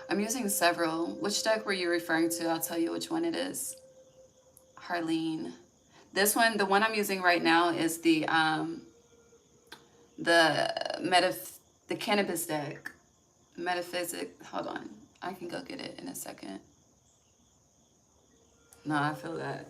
I'm using several. Which deck were you referring to? I'll tell you which one it is. Harleen. This one, the one I'm using right now is the cannabis deck. Metaphysic. Hold on. I can go get it in a second. No, I feel that.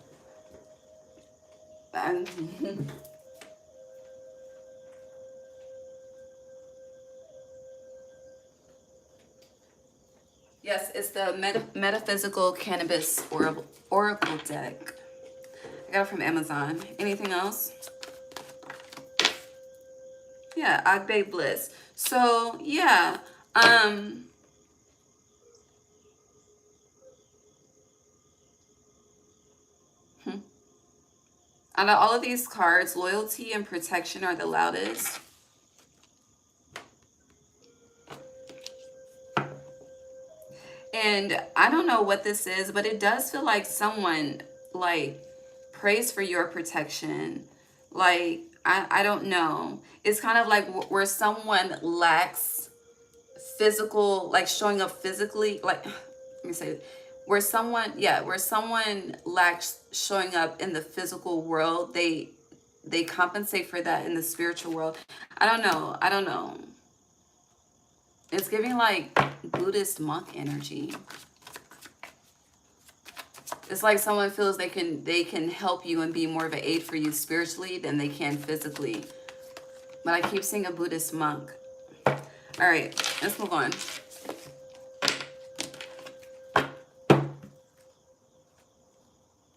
Yes, it's the metaphysical cannabis oracle deck. I got it from Amazon. Anything else? Yeah, Agbe Bliss. So yeah, out of all of these cards, loyalty and protection are the loudest. And I don't know what this is, but it does feel like someone like prays for your protection. Like, I don't know. It's kind of like where someone lacks physical, like showing up physically, like, let me say, where someone lacks showing up in the physical world, they compensate for that in the spiritual world. I don't know. It's giving like Buddhist monk energy. It's like someone feels they can help you and be more of an aid for you spiritually than they can physically. But I keep seeing a Buddhist monk. All right, let's move on.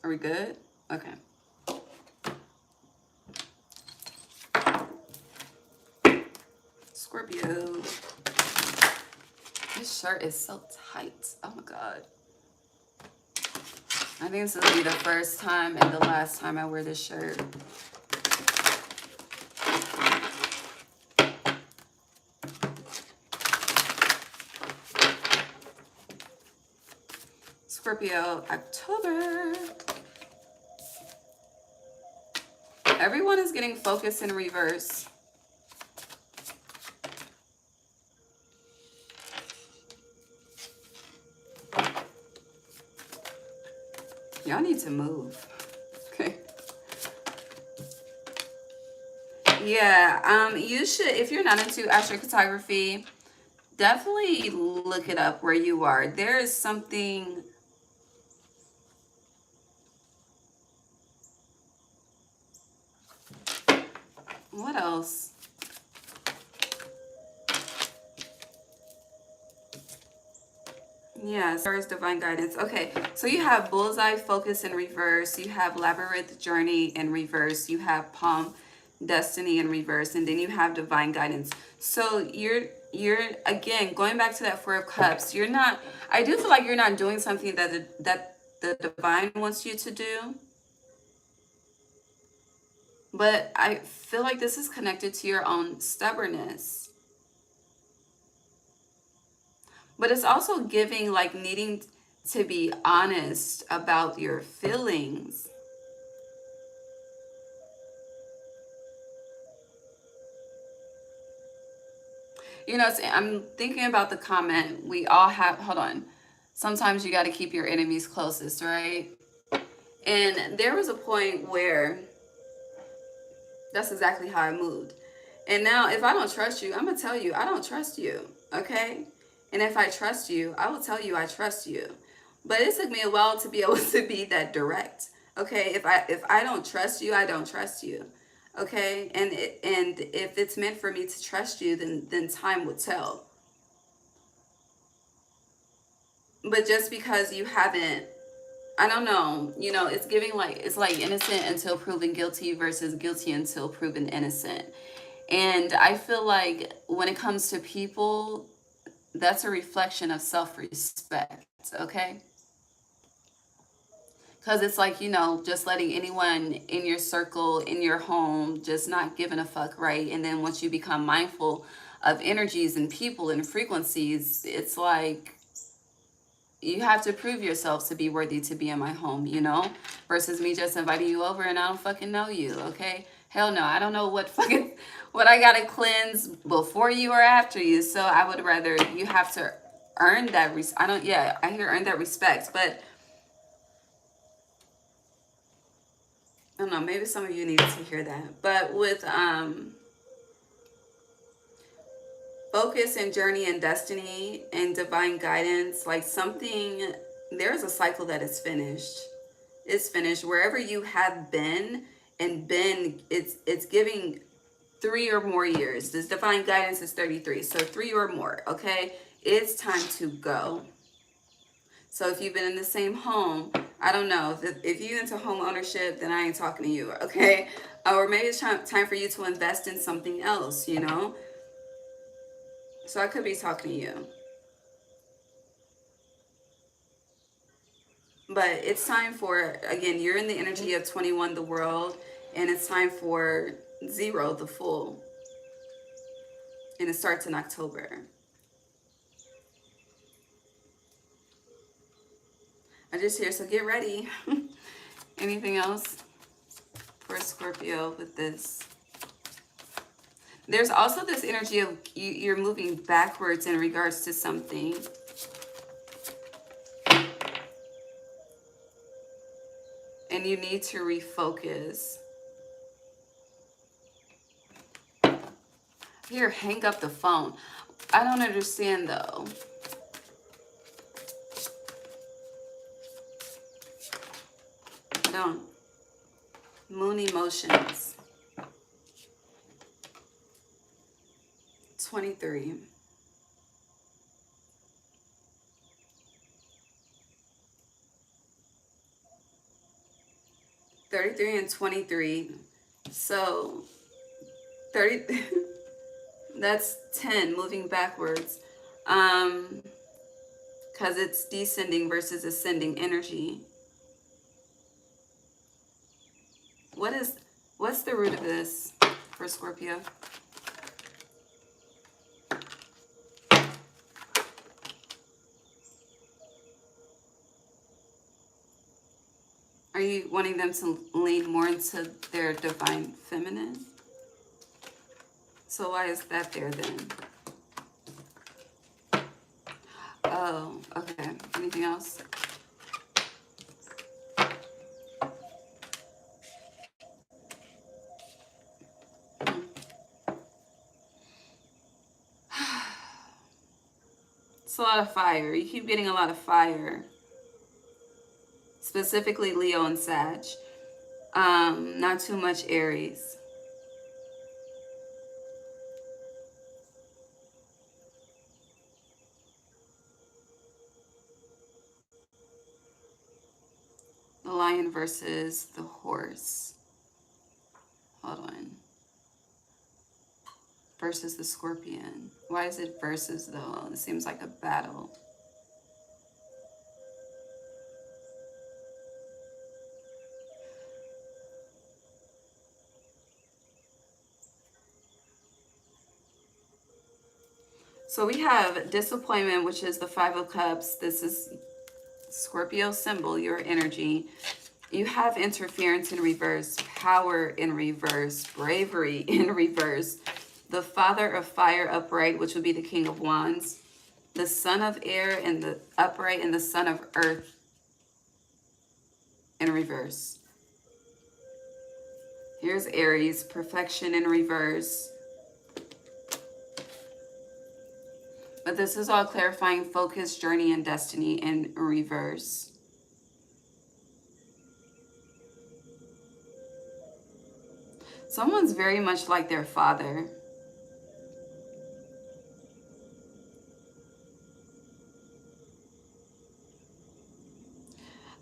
Are we good? Okay. Scorpio. This shirt is so tight. Oh my God. I think this will be the first time and the last time I wear this shirt. Scorpio, October. Everyone is getting focused in reverse. Y'all need to move. Okay. Yeah, you should, if you're not into astrocartography, definitely look it up where you are. There is something. What else? Yeah, Stars Divine Guidance. Okay, so you have Bullseye Focus in reverse. You have Labyrinth Journey in reverse. You have Palm Destiny in reverse, and then you have Divine Guidance. So you're again going back to that Four of Cups. You're not. I do feel like you're not doing something that the divine wants you to do. But I feel like this is connected to your own stubbornness. But it's also giving like needing to be honest about your feelings. You know, I'm thinking about the comment. We all have, hold on. Sometimes you got to keep your enemies closest, right? And there was a point where that's exactly how I moved. And now, if I don't trust you, I'm going to tell you, I don't trust you. Okay? And if I trust you, I will tell you I trust you. But it took me a while to be able to be that direct. Okay? If I don't trust you, I don't trust you. Okay? And if it's meant for me to trust you, then time will tell. But just because you haven't, I don't know, you know, it's giving like, it's like innocent until proven guilty versus guilty until proven innocent. And I feel like when it comes to people, that's a reflection of self-respect, okay? Because it's like, you know, just letting anyone in your circle, in your home, just not giving a fuck, right? And then once you become mindful of energies and people and frequencies, it's like, you have to prove yourself to be worthy to be in my home, you know, versus me just inviting you over and I don't fucking know you. Okay, hell no, I don't know what fucking what I gotta cleanse before you or after you. So I would rather you have to earn that I hear earn that respect, but I don't know, maybe some of you needed to hear that. But with focus and journey and destiny and divine guidance, like something, there's a cycle that is finished. It's finished wherever you have been, and been, it's giving 3 or more years. This divine guidance is 33, so 3 or more. Okay, it's time to go. So if you've been in the same home, I don't know, if you're into home ownership, then I ain't talking to you. Okay, or maybe it's time for you to invest in something else, you know. So I could be talking to you. But it's time for, again, you're in the energy of 21, the world, and it's time for 0, the full. And it starts in October. I just hear, so get ready. Anything else for Scorpio with this? There's also this energy of you're moving backwards in regards to something. And you need to refocus. Here, hang up the phone. I don't understand though. Don't. Moon emotions. 23. And 23. So 30 that's 10 moving backwards. Because it's descending versus ascending energy. What's the root of this for Scorpio? Are you wanting them to lean more into their divine feminine? So why is that there then? Oh, okay. Anything else? It's a lot of fire. You keep getting a lot of fire. Specifically Leo and Sag. Not too much Aries. The lion versus the horse. Hold on. Versus the scorpion. Why is it versus though? It seems like a battle. So we have disappointment, which is the Five of Cups. This is Scorpio symbol, your energy. You have interference in reverse, power in reverse, bravery in reverse. The Father of Fire upright, which would be the King of Wands. The Son of Air and the upright, and the Son of Earth in reverse. Here's Aries, perfection in reverse. But this is all clarifying focus, journey, and destiny in reverse. Someone's very much like their father.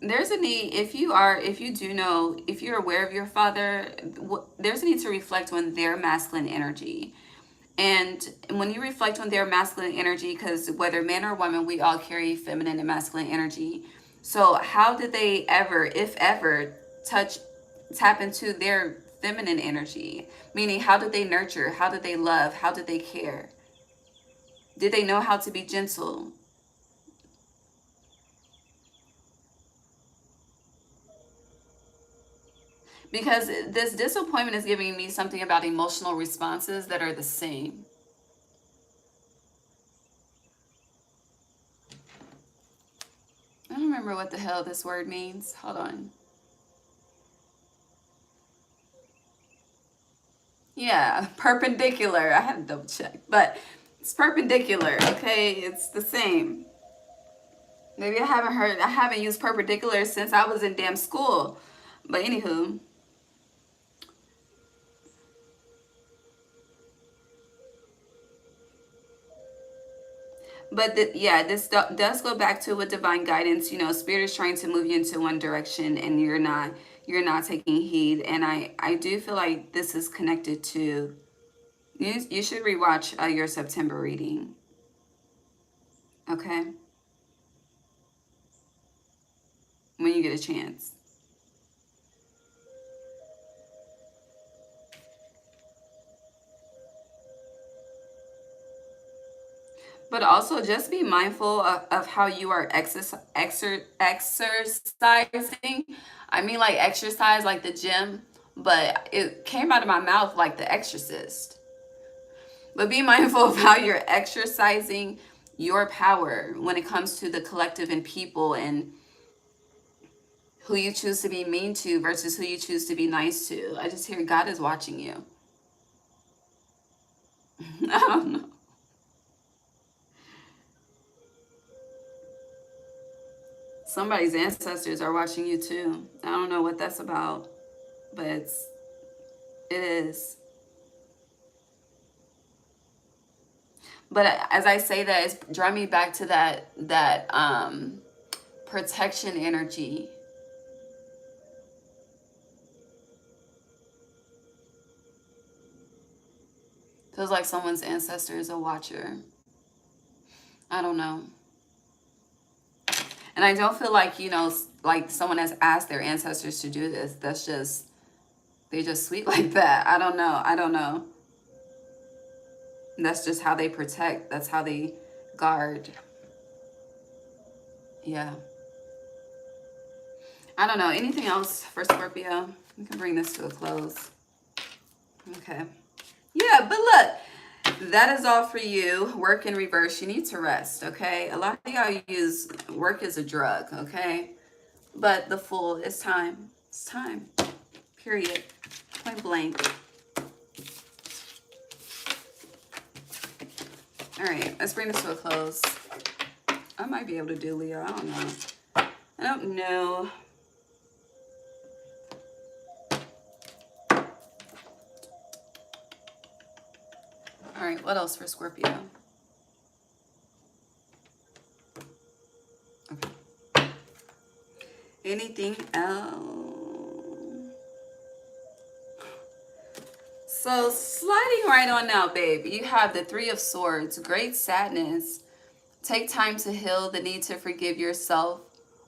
There's a need, if you're aware of your father, there's a need to reflect on their masculine energy. And when you reflect on their masculine energy, because whether man or woman, we all carry feminine and masculine energy. So how did they ever, if ever, tap into their feminine energy? Meaning, how did they nurture? How did they love? How did they care? Did they know how to be gentle? Because this disappointment is giving me something about emotional responses that are the same. I don't remember what the hell this word means. Hold on. Yeah, perpendicular. I had to double check, but it's perpendicular, okay? It's the same. Maybe I haven't used perpendicular since I was in damn school. But anywho. But yeah, this does go back to a divine guidance. You know, Spirit is trying to move you into one direction, and you're not taking heed. And I do feel like this is connected to. You should rewatch your September reading. Okay, when you get a chance. But also just be mindful of how you are exercising. I mean like exercise like the gym, but it came out of my mouth like the exorcist. But be mindful of how you're exercising your power when it comes to the collective and people, and who you choose to be mean to versus who you choose to be nice to. I just hear God is watching you. I don't know. Somebody's ancestors are watching you too. I don't know what that's about, but it is. But as I say that, it's drawing me back to that protection energy. Feels like someone's ancestor is a watcher. I don't know. And I don't feel like, like someone has asked their ancestors to do this. That's just, they just sweet like that. I don't know. I don't know. That's just how they protect. That's how they guard. Yeah. I don't know. Anything else for Scorpio? We can bring this to a close. Okay. Yeah, but look, that is all for you. Work in reverse. You need to rest, okay? A lot of y'all use work as a drug, okay? But the Fool, it's time. It's time. Period. Point blank. All right, let's bring this to a close. I might be able to do Leo. I don't know. I don't know. All right, what else for Scorpio? Okay. Anything else? So sliding right on now, babe, you have the Three of Swords, great sadness. Take time to heal, the need to forgive yourself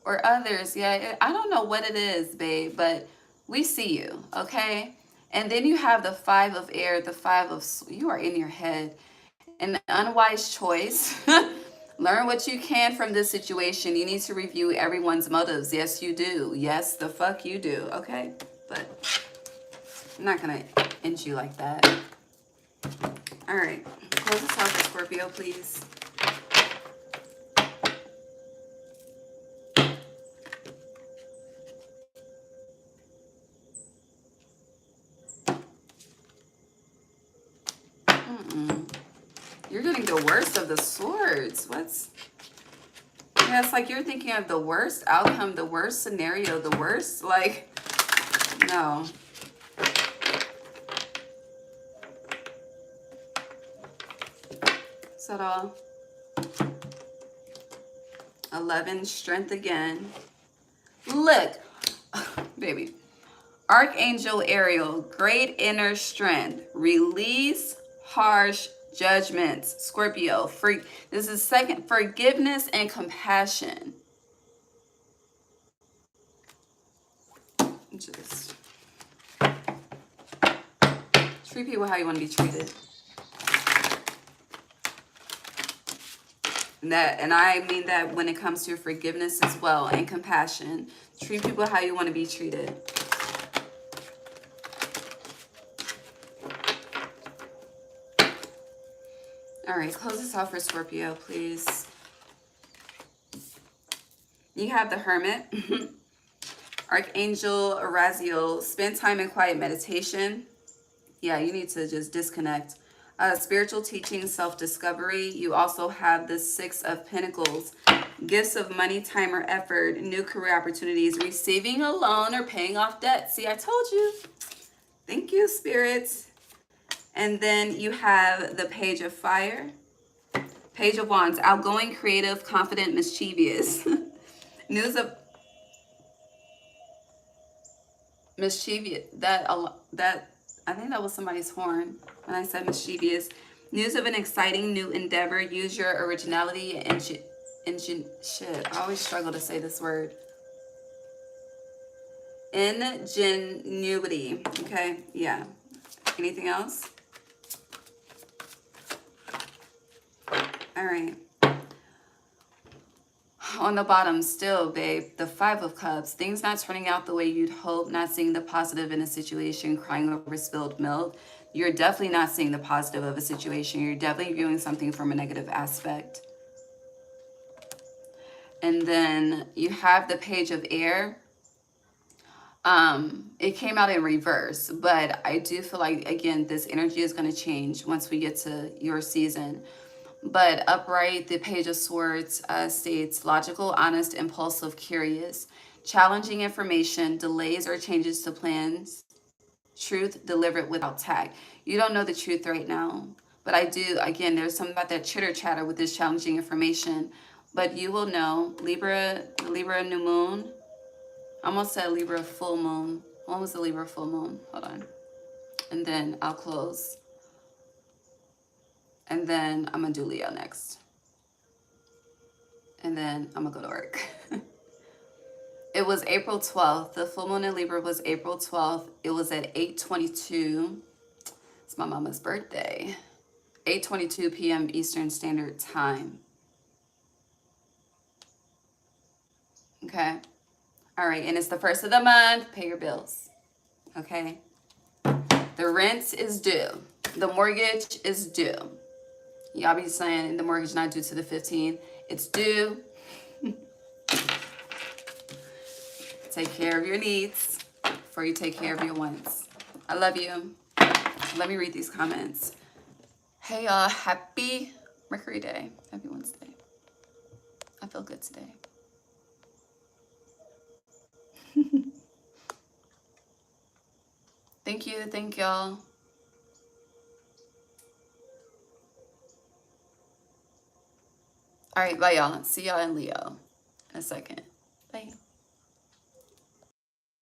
or others. Yeah, I don't know what it is, babe, but we see you, okay? And then you have the Five of Air, the Five of, you are in your head. An unwise choice. Learn what you can from this situation. You need to review everyone's motives. Yes, you do. Yes, the fuck you do, okay? But I'm not gonna end you like that. All right, close this out for Scorpio, please. You're getting the worst of the swords. What's... Yeah, it's like you're thinking of the worst outcome, the worst scenario, the worst, like, no. Is that all? 11, strength again. Look, baby. Archangel Ariel, great inner strength. Release harsh judgments. Scorpio, this is second, forgiveness and compassion. Just treat people how you want to be treated. And I mean that when it comes to forgiveness as well and compassion. Treat people how you want to be treated. All right, close this out for Scorpio, please. You have the Hermit. Archangel Raziel, spend time in quiet meditation. Yeah, you need to just disconnect. Spiritual teaching, self-discovery. You also have the Six of Pentacles. Gifts of money, time, or effort. New career opportunities. Receiving a loan or paying off debt. See, I told you. Thank you, spirits. And then you have the Page of Fire. Page of Wands. Outgoing, creative, confident, mischievous. News of... Mischievous. That I think that was somebody's horn when I said mischievous. News of an exciting new endeavor. Use your originality and shit. I always struggle to say this word. Ingenuity. Okay, yeah. Anything else? All right. On the bottom still, babe, the Five of Cups. Things not turning out the way you'd hope, not seeing the positive in a situation, crying over spilled milk. You're definitely not seeing the positive of a situation. You're definitely viewing something from a negative aspect. And then you have the Page of Air. It came out in reverse, but I do feel like, again, this energy is going to change once we get to your season. But upright, the Page of Swords states logical, honest, impulsive, curious, challenging information, delays or changes to plans, truth delivered without tact. You don't know the truth right now, but I do. Again, there's something about that chitter chatter with this challenging information, but you will know. Libra New Moon. I almost said Libra Full Moon. When was the Libra Full Moon? Hold on. And then I'll close. And then I'm going to do Leo next. And then I'm going to go to work. It was April 12th. The full moon in Libra was April 12th. It was at 8:22. It's my mama's birthday. 8:22 p.m. Eastern Standard Time. Okay. All right. And it's the first of the month. Pay your bills. Okay. The rent is due. The mortgage is due. Y'all be saying the mortgage not due to the 15th. It's due. Take care of your needs before you take care of your wants. I love you. Let me read these comments. Hey y'all, happy Mercury Day. Happy Wednesday. I feel good today. Thank you. Thank y'all. All right, bye y'all. See y'all in Leo in a second. Bye.